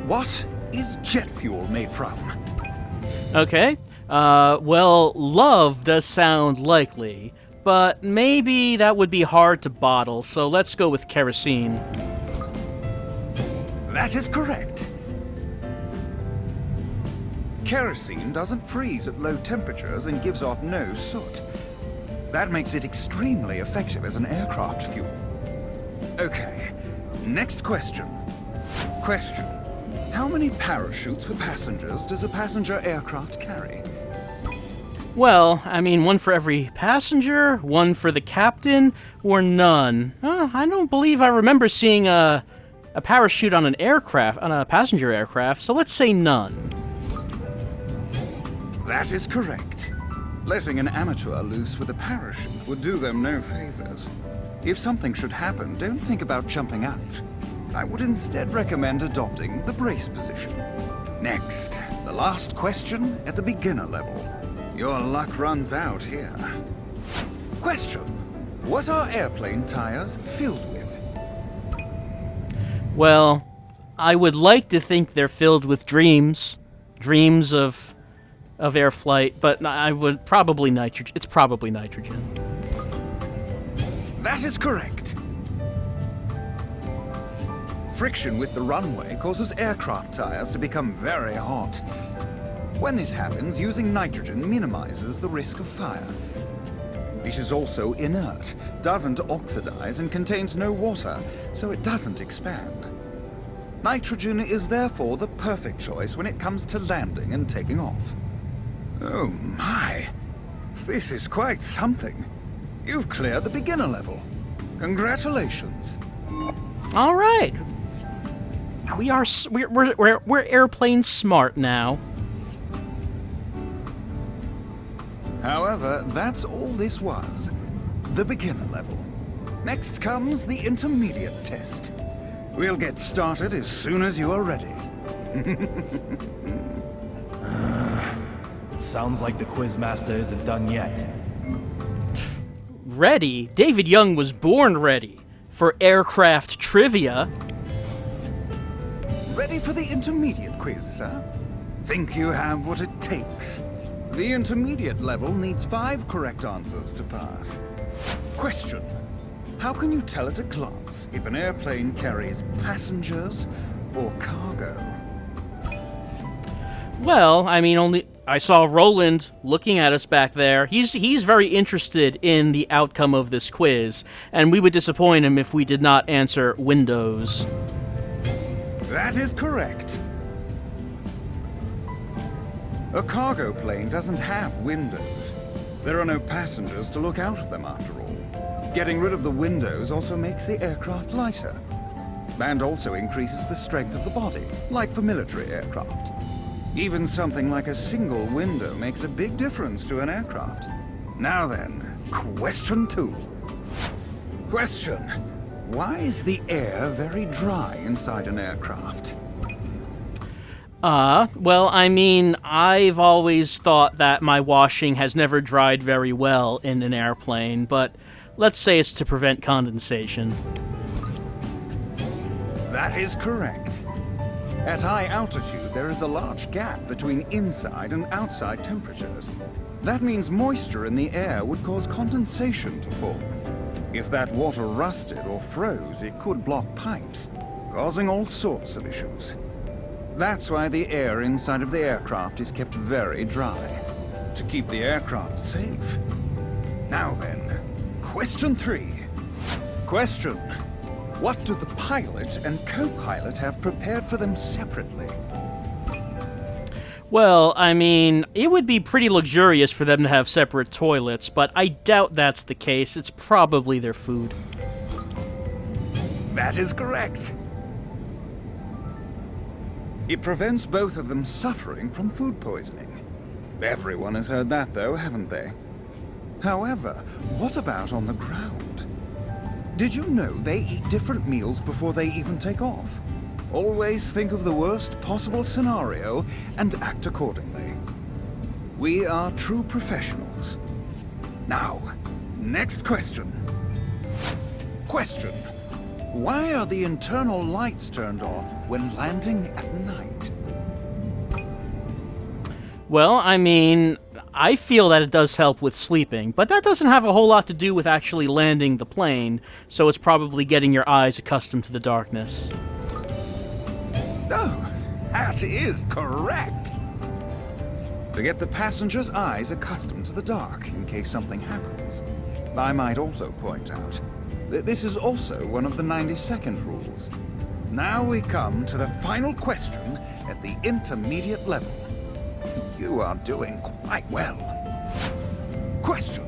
What is jet fuel made from? Okay. Well, love does sound likely, but maybe that would be hard to bottle, so let's go with kerosene. That is correct. Kerosene doesn't freeze at low temperatures and gives off no soot. That makes it extremely effective as an aircraft fuel. Okay, next question. Question. How many parachutes for passengers does a passenger aircraft carry? Well, I mean, one for every passenger, one for the captain, or none. I don't believe I remember seeing a parachute on a passenger aircraft, so let's say none. That is correct. Letting an amateur loose with a parachute would do them no favors. If something should happen, don't think about jumping out. I would instead recommend adopting the brace position. Next, the last question at the beginner level. Your luck runs out here. Question. What are airplane tires filled with? Well, I would like to think they're filled with dreams. Dreams of air flight, but I would probably nitrogen. It's probably nitrogen. That is correct. Friction with the runway causes aircraft tires to become very hot. When this happens, using nitrogen minimizes the risk of fire. It is also inert, doesn't oxidize, and contains no water, so it doesn't expand. Nitrogen is therefore the perfect choice when it comes to landing and taking off. Oh my! This is quite something. You've cleared the beginner level. Congratulations. All right. We're airplane smart now. However, that's all this was. The beginner level. Next comes the intermediate test. We'll get started as soon as you are ready. It sounds like the quizmaster isn't done yet. Ready? David Young was born ready for aircraft trivia. Ready for the intermediate quiz, sir? Think you have what it takes? The intermediate level needs 5 correct answers to pass. Question. How can you tell at a glance if an airplane carries passengers or cargo? Well, I mean, I saw Roland looking at us back there. He's very interested in the outcome of this quiz, and we would disappoint him if we did not answer windows. That is correct. A cargo plane doesn't have windows. There are no passengers to look out of them after all. Getting rid of the windows also makes the aircraft lighter, and also increases the strength of the body, like for military aircraft. Even something like a single window makes a big difference to an aircraft. Now then, question 2. Question. Why is the air very dry inside an aircraft? Well, I mean, I've always thought that my washing has never dried very well in an airplane, but let's say it's to prevent condensation. That is correct. At high altitude, there is a large gap between inside and outside temperatures. That means moisture in the air would cause condensation to form. If that water rusted or froze, it could block pipes, causing all sorts of issues. That's why the air inside of the aircraft is kept very dry, to keep the aircraft safe. Now then, question 3. Question. What do the pilot and co-pilot have prepared for them separately? Well, I mean, it would be pretty luxurious for them to have separate toilets, but I doubt that's the case. It's probably their food. That is correct. It prevents both of them suffering from food poisoning. Everyone has heard that, though, haven't they? However, what about on the ground? Did you know they eat different meals before they even take off? Always think of the worst possible scenario and act accordingly. We are true professionals. Now, next question. Question. Why are the internal lights turned off when landing at night? Well, I mean, I feel that it does help with sleeping, but that doesn't have a whole lot to do with actually landing the plane, so it's probably getting your eyes accustomed to the darkness. Oh, that is correct. To get the passenger's eyes accustomed to the dark in case something happens. I might also point out that this is also one of the 90-second rules. Now we come to the final question at the intermediate level. You are doing quite well. Question.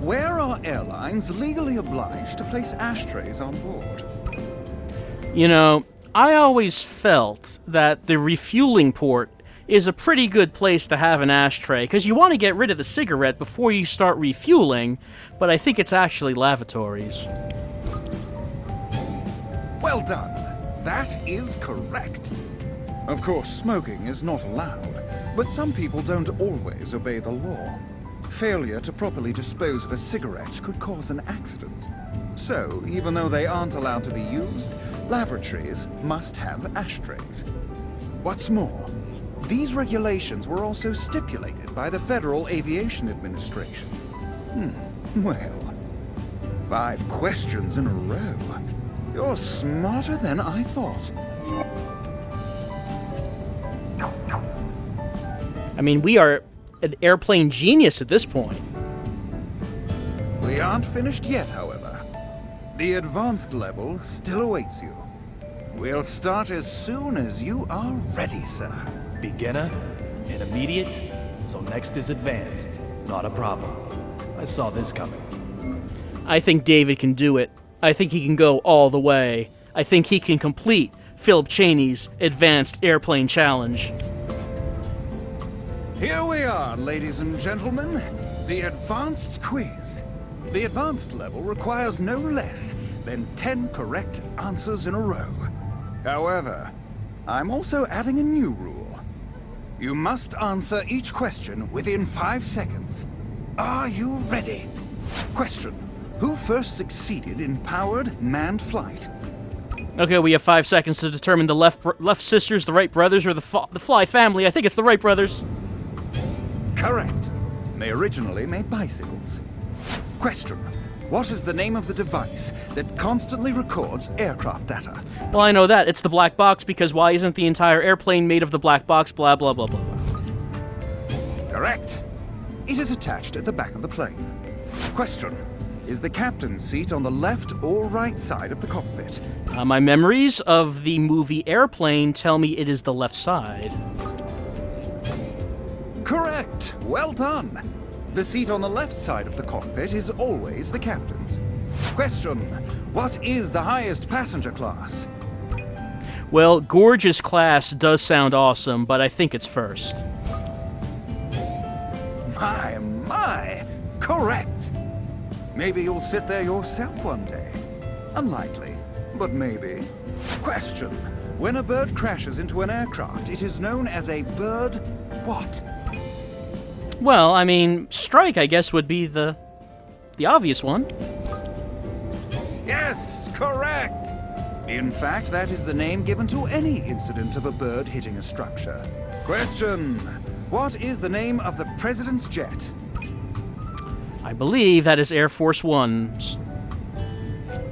Where are airlines legally obliged to place ashtrays on board? You know, I always felt that the refueling port is a pretty good place to have an ashtray, because you want to get rid of the cigarette before you start refueling, but I think it's actually lavatories. Well done. That is correct. Of course, smoking is not allowed, but some people don't always obey the law. Failure to properly dispose of a cigarette could cause an accident. So, even though they aren't allowed to be used, lavatories must have ashtrays. What's more, these regulations were also stipulated by the Federal Aviation Administration. Well, 5 questions in a row. You're smarter than I thought. I mean, we are an airplane genius at this point. We aren't finished yet, however. The advanced level still awaits you. We'll start as soon as you are ready, sir. Beginner, intermediate, so next is advanced. Not a problem. I saw this coming. I think David can do it. I think he can go all the way. I think he can complete Philip Cheney's Advanced Airplane Challenge. Here we are, ladies and gentlemen. The advanced quiz. The advanced level requires no less than 10 correct answers in a row. However, I'm also adding a new rule. You must answer each question within 5 seconds. Are you ready? Question. Who first succeeded in powered manned flight? Okay, we have 5 seconds to determine the left sisters, the Wright brothers, or the Fly family. I think it's the Wright brothers. Correct. They originally made bicycles. Question. What is the name of the device that constantly records aircraft data? Well, I know that. It's the black box, because why isn't the entire airplane made of the black box? Blah, blah, blah, blah. Correct. It is attached at the back of the plane. Question. Is the captain's seat on the left or right side of the cockpit? My memories of the movie Airplane tell me it is the left side. Correct. Well done. The seat on the left side of the cockpit is always the captain's. Question. What is the highest passenger class? Well, gorgeous class does sound awesome, but I think it's first. My. Correct. Maybe you'll sit there yourself one day. Unlikely, but maybe. Question. When a bird crashes into an aircraft, it is known as a bird what? Well, I mean, strike, I guess, would be the obvious one. Yes, correct! In fact, that is the name given to any incident of a bird hitting a structure. Question. What is the name of the president's jet? I believe that is Air Force One.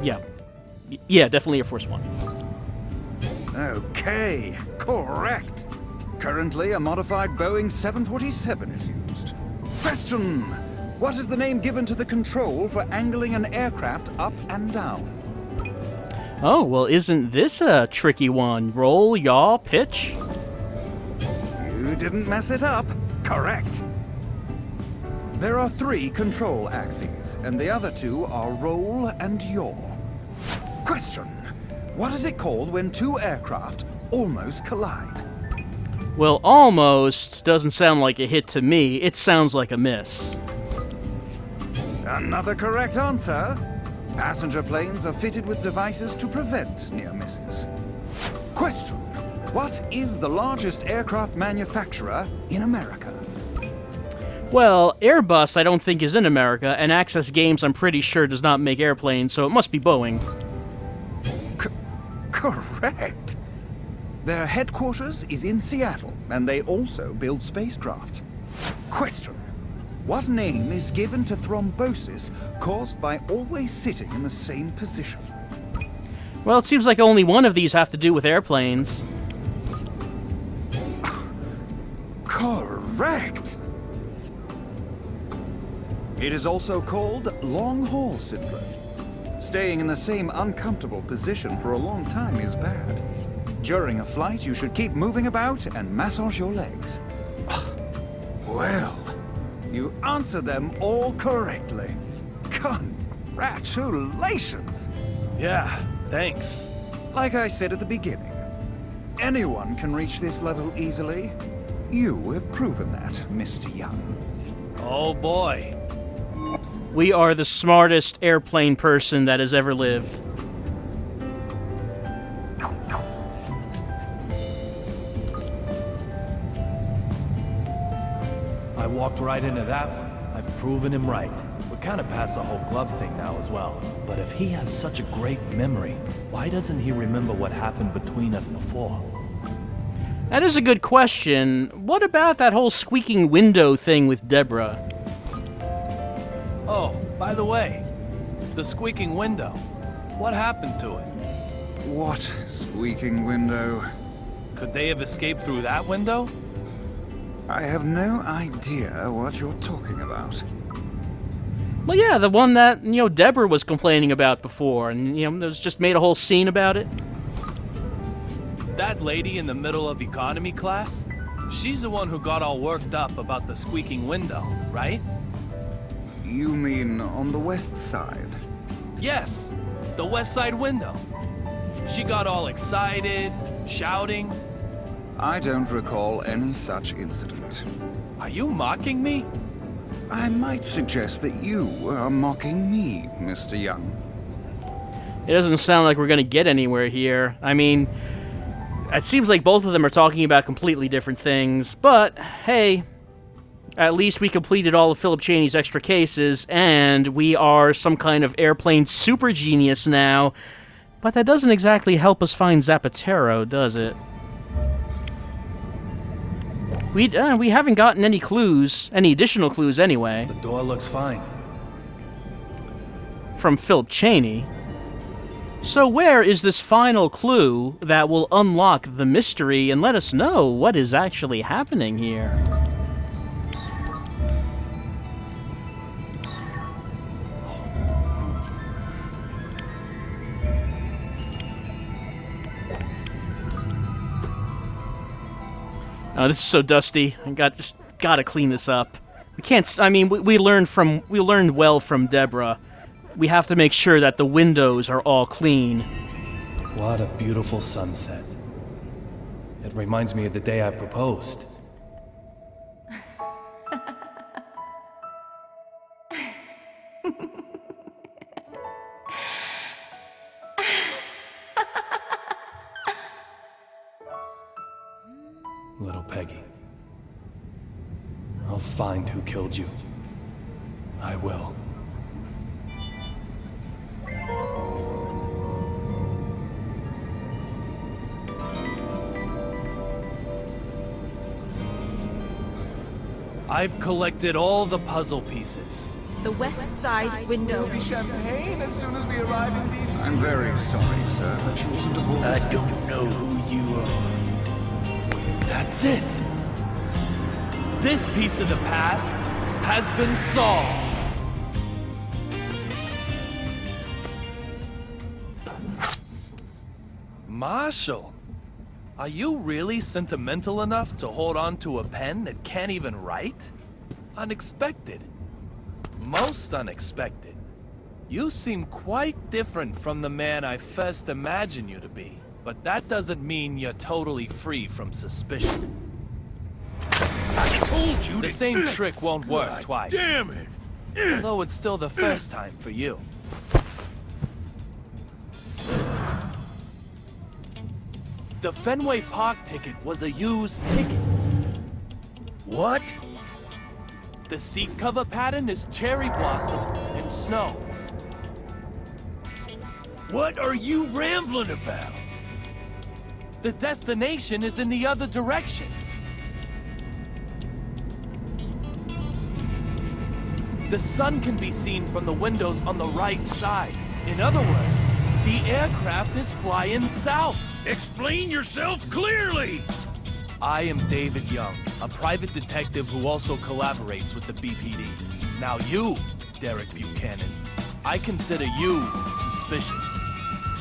Yeah. Yeah, definitely Air Force One. Okay, correct. Currently, a modified Boeing 747 is used. Question. What is the name given to the control for angling an aircraft up and down? Oh, well, isn't this a tricky one? Roll, yaw, pitch? You didn't mess it up. Correct. There are 3 control axes, and the other 2 are roll and yaw. Question. What is it called when 2 aircraft almost collide? Well, almost doesn't sound like a hit to me. It sounds like a miss. Another correct answer. Passenger planes are fitted with devices to prevent near misses. Question. What is the largest aircraft manufacturer in America? Well, Airbus I don't think is in America, and Access Games I'm pretty sure does not make airplanes, so it must be Boeing. Correct. Their headquarters is in Seattle, and they also build spacecraft. Question. What name is given to thrombosis caused by always sitting in the same position? Well, it seems like only one of these have to do with airplanes. Correct. It is also called long haul syndrome. Staying in the same uncomfortable position for a long time is bad. During a flight, you should keep moving about and massage your legs. Well, you answered them all correctly. Congratulations! Yeah, thanks. Like I said at the beginning, anyone can reach this level easily. You have proven that, Mr. Young. Oh boy. We are the smartest airplane person that has ever lived. I walked right into that one. I've proven him right. We're kind of past the whole glove thing now as well. But if he has such a great memory, why doesn't he remember what happened between us before? That is a good question. What about that whole squeaking window thing with Deborah? Oh, by the way, the squeaking window. What happened to it? What squeaking window? Could they have escaped through that window? I have no idea what you're talking about. Well, yeah, the one that, Deborah was complaining about before, and, it was just made a whole scene about it. That lady in the middle of economy class? She's the one who got all worked up about the squeaking window, right? You mean on the west side? Yes, the west side window. She got all excited, shouting. I don't recall any such incident. Are you mocking me? I might suggest that you are mocking me, Mr. Young. It doesn't sound like we're going to get anywhere here. I mean, it seems like both of them are talking about completely different things, but hey, at least we completed all of Philip Cheney's extra cases, and we are some kind of airplane super genius now, but that doesn't exactly help us find Zapatero, does it? We haven't gotten any clues, any additional clues anyway. The door looks fine. From Philip Cheney. So where is this final clue that will unlock the mystery and let us know what is actually happening here? Oh, this is so dusty. I just gotta clean this up. We can't. I mean, we learned well from Deborah. We have to make sure that the windows are all clean. What a beautiful sunset. It reminds me of the day I proposed. Little Peggy. I'll find who killed you. I will. I've collected all the puzzle pieces. The west side window. Champagne as soon as we arrive in DC. I'm very sorry, sir, that she wasn't aboard. I don't know who you are. That's it. This piece of the past has been solved. Marshall, are you really sentimental enough to hold on to a pen that can't even write? Unexpected. Most unexpected. You seem quite different from the man I first imagined you to be. But that doesn't mean you're totally free from suspicion. I told you The same trick won't work twice. Damn it! Although it's still the first time for you. The Fenway Park ticket was a used ticket. What? The seat cover pattern is cherry blossom and snow. What are you rambling about? The destination is in the other direction. The sun can be seen from the windows on the right side. In other words, the aircraft is flying south. Explain yourself clearly! I am David Young, a private detective who also collaborates with the BPD. Now you, Derek Buchanan, I consider you suspicious.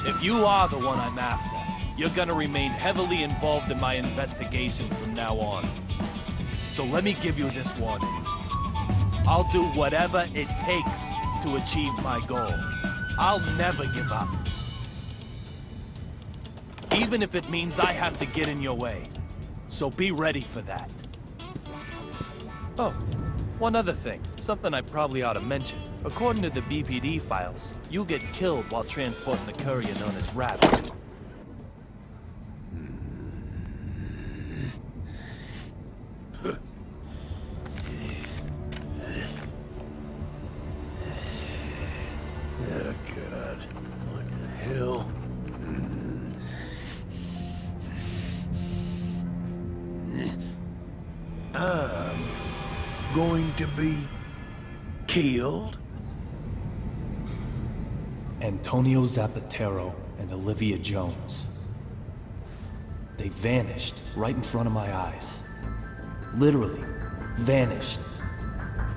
If you are the one I'm after, you're gonna remain heavily involved in my investigation from now on. So let me give you this warning. I'll do whatever it takes to achieve my goal. I'll never give up. Even if it means I have to get in your way. So be ready for that. Oh, one other thing. Something I probably ought to mention. According to the BPD files, you get killed while transporting the courier known as Rabbit. Oh, God. What the hell? I'm going to be killed? Antonio Zapatero and Olivia Jones. They vanished right in front of my eyes. Literally, vanished.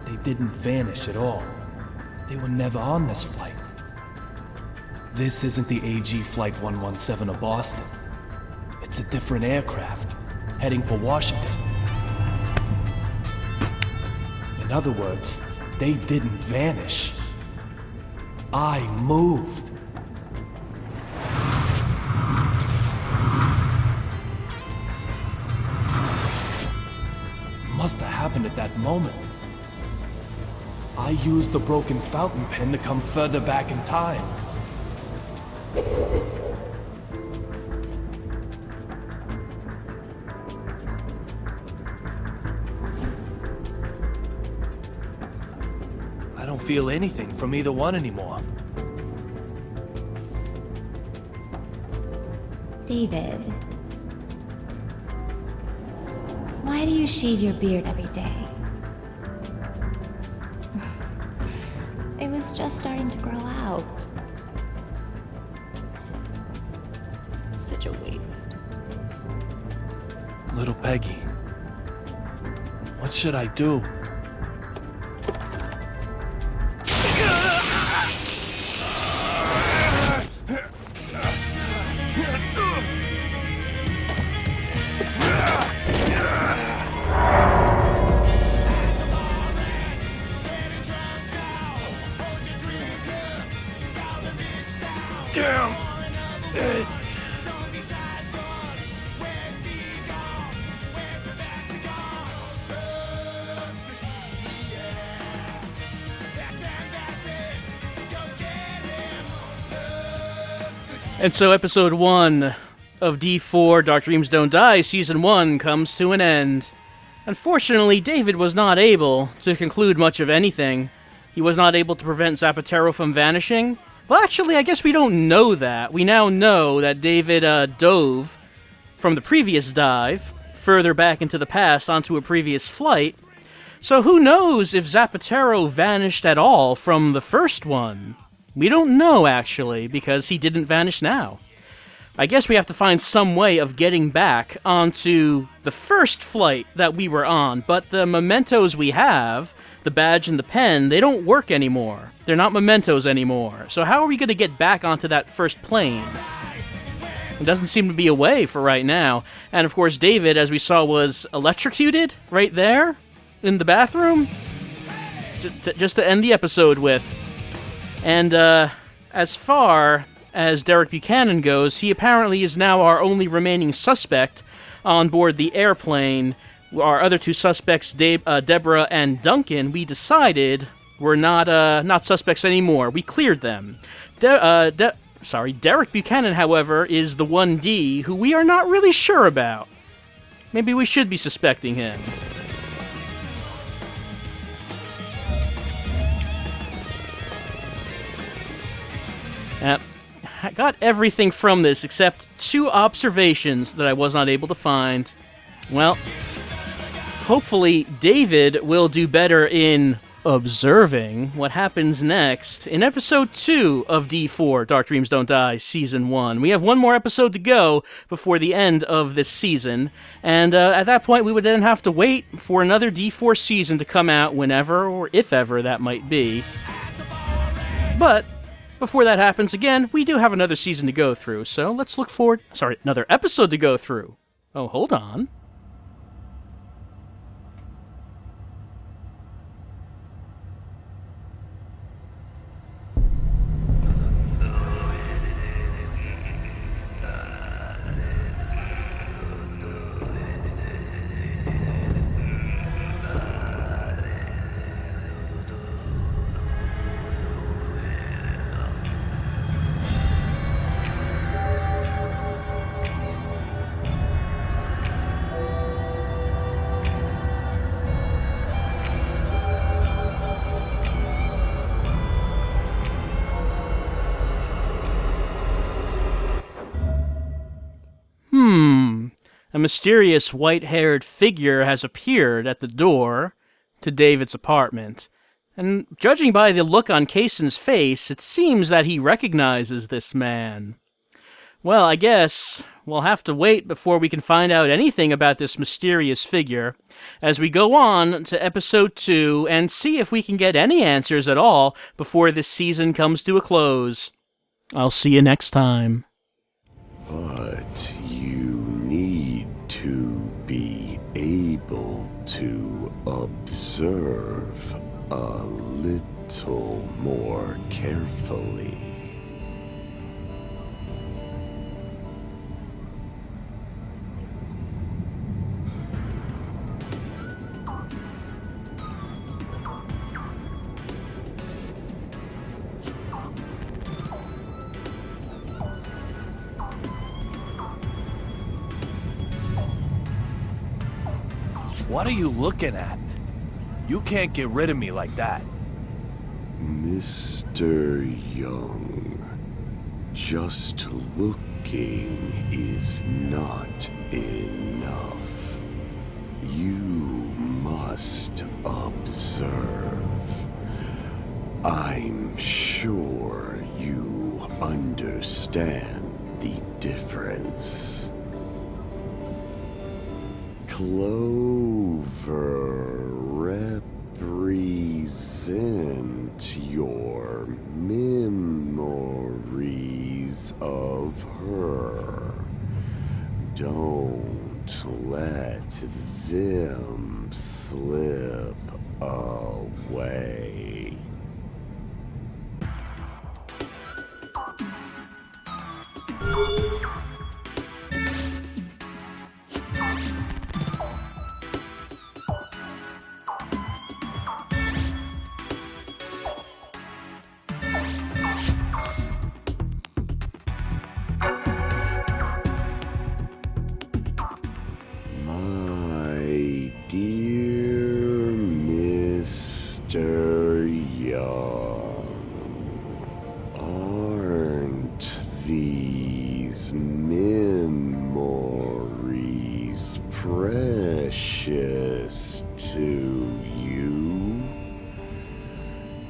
They didn't vanish at all. They were never on this flight. This isn't the AG Flight 117 of Boston. It's a different aircraft, heading for Washington. In other words, they didn't vanish. I moved. Must have happened at that moment. I used the broken fountain pen to come further back in time. I don't feel anything from either one anymore. David, why do you shave your beard every day? It was just starting to grow out. It's such a waste. Little Peggy, what should I do? Damn it! And so episode 1 of D4 Dark Dreams Don't Die Season 1 comes to an end. Unfortunately, David was not able to conclude much of anything. He was not able to prevent Zapatero from vanishing. Well, actually, I guess we don't know that. We now know that David dove from the previous dive further back into the past onto a previous flight. So who knows if Zapatero vanished at all from the first one? We don't know, actually, because he didn't vanish now. I guess we have to find some way of getting back onto the first flight that we were on, but the mementos we have, the badge and the pen, they don't work anymore. They're not mementos anymore. So how are we going to get back onto that first plane? It doesn't seem to be a way for right now. And of course, David, as we saw, was electrocuted right there in the bathroom. Just to end the episode with. And as far as Derek Buchanan goes, he apparently is now our only remaining suspect on board the airplane. Our other two suspects, Deborah and Duncan, we decided were not suspects anymore. We cleared them. Derek Buchanan, however, is the 1D who we are not really sure about. Maybe we should be suspecting him. I got everything from this except 2 observations that I was not able to find. Well, hopefully David will do better in observing what happens next in episode 2 of D4, Dark Dreams Don't Die, season 1. We have one more episode to go before the end of this season, and at that point we would then have to wait for another D4 season to come out whenever or if ever that might be. But before that happens again, we do have another season to go through, so let's look forward... another episode to go through. Oh, hold on. A mysterious white-haired figure has appeared at the door to David's apartment, and judging by the look on Kaysen's face, it seems that he recognizes this man. Well, I guess we'll have to wait before we can find out anything about this mysterious figure as we go on to episode 2 and see if we can get any answers at all before this season comes to a close. I'll see you next time. But you need to be able to observe a little more carefully. What are you looking at? You can't get rid of me like that. Mr. Young, just looking is not enough. You must observe. I'm sure you understand the difference. Clover represent your memories of her. Don't let them slip away. Precious to you,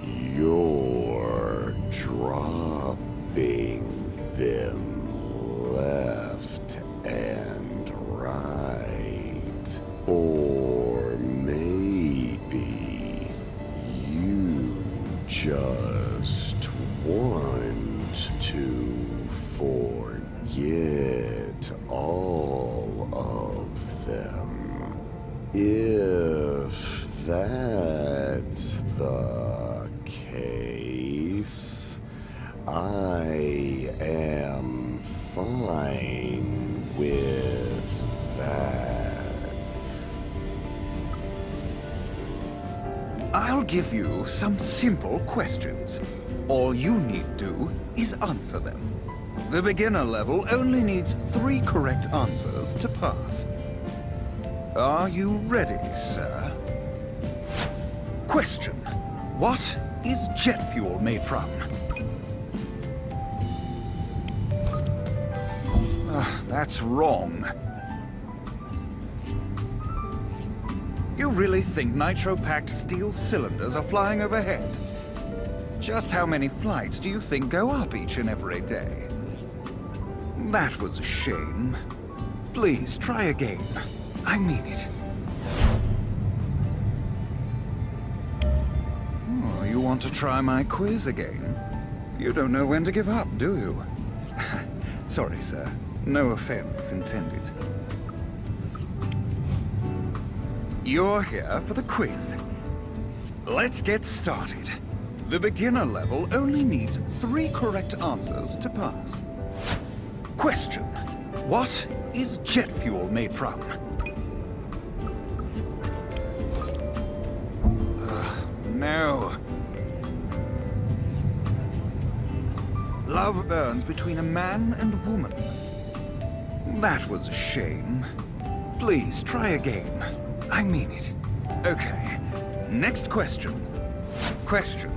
you're dropping them left and right, or maybe you just want to forget all of them. If that's the case, I am fine with that. I'll give you some simple questions. All you need do is answer them. The beginner level only needs 3 correct answers to pass. Are you ready, sir? Question. What is jet fuel made from? That's wrong. You really think nitro-packed steel cylinders are flying overhead? Just how many flights do you think go up each and every day? That was a shame. Please, try again. I mean it. Oh, you want to try my quiz again? You don't know when to give up, do you? Sorry, sir. No offense intended. You're here for the quiz. Let's get started. The beginner level only needs 3 correct answers to pass. Question. What is jet fuel made from? No. Love burns between a man and woman. That was a shame. Please, try again. I mean it. Okay. Next question. Question.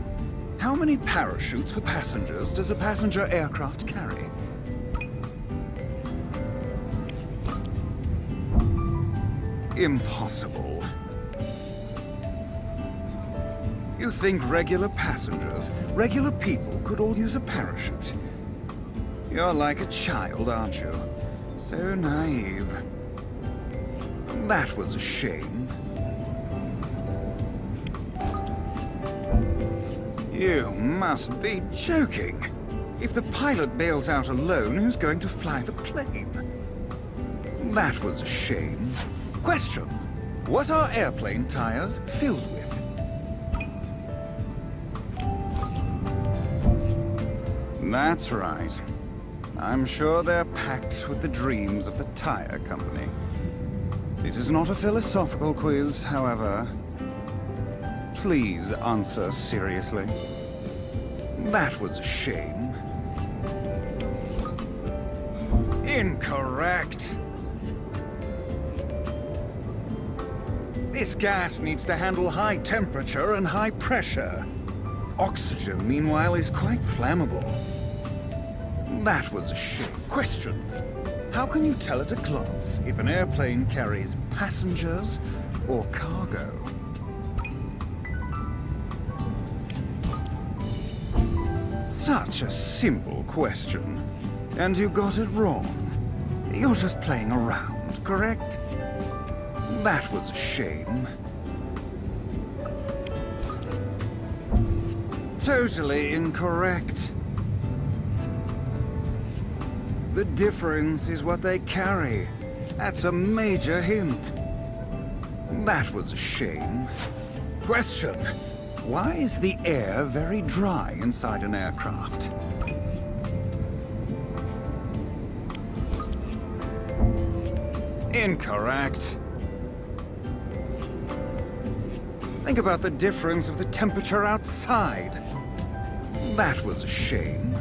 How many parachutes for passengers does a passenger aircraft carry? Impossible. You think regular passengers, regular people could all use a parachute? You're like a child, aren't you? So naive. That was a shame. You must be joking. If the pilot bails out alone, who's going to fly the plane? That was a shame. Question. What are airplane tires filled with? That's right. I'm sure they're packed with the dreams of the tire company. This is not a philosophical quiz, however. Please answer seriously. That was a shame. Incorrect. This gas needs to handle high temperature and high pressure. Oxygen, meanwhile, is quite flammable. That was a shame. Question. How can you tell at a glance if an airplane carries passengers or cargo? Such a simple question. And you got it wrong. You're just playing around, correct? That was a shame. Totally incorrect. The difference is what they carry. That's a major hint. That was a shame. Question. Why is the air very dry inside an aircraft? Incorrect. Think about the difference of the temperature outside. That was a shame.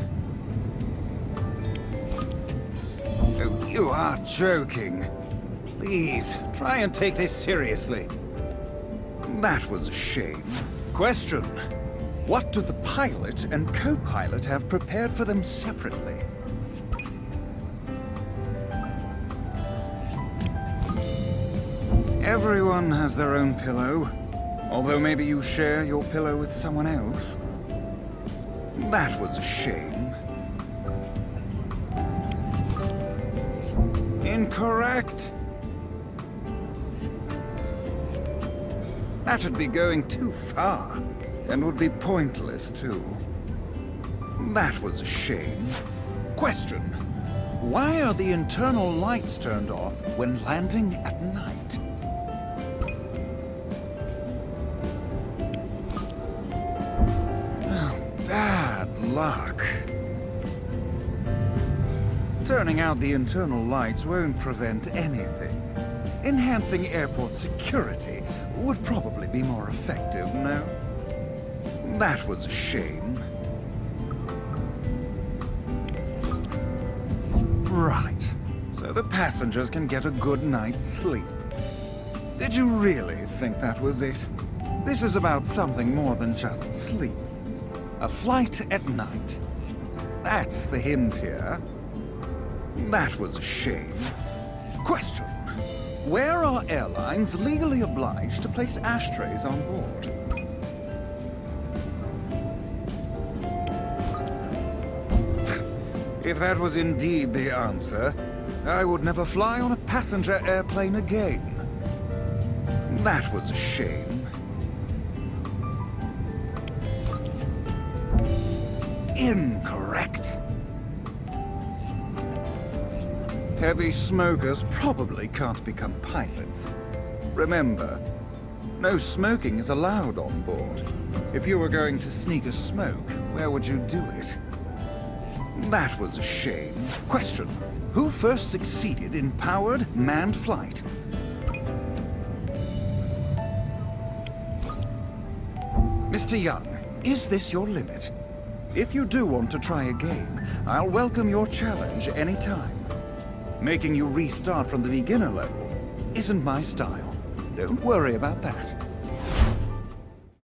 Oh, you are joking. Please, try and take this seriously. That was a shame. Question. What do the pilot and co-pilot have prepared for them separately? Everyone has their own pillow. Although maybe you share your pillow with someone else. That was a shame. Incorrect. That'd be going too far, and would be pointless too. That was a shame. Question. Why are the internal lights turned off when landing at night? Luck. Turning out the internal lights won't prevent anything. Enhancing airport security would probably be more effective, no? That was a shame. Right. So the passengers can get a good night's sleep. Did you really think that was it? This is about something more than just sleep. A flight at night. That's the hint here. That was a shame. Question. Where are airlines legally obliged to place ashtrays on board? If that was indeed the answer, I would never fly on a passenger airplane again. That was a shame. Incorrect. Heavy smokers probably can't become pilots. Remember, no smoking is allowed on board. If you were going to sneak a smoke, where would you do it? That was a shame. Question. Who first succeeded in powered manned flight? Mr. Young, is this your limit? If you do want to try again, I'll welcome your challenge anytime. Making you restart from the beginner level isn't my style. Don't worry about that.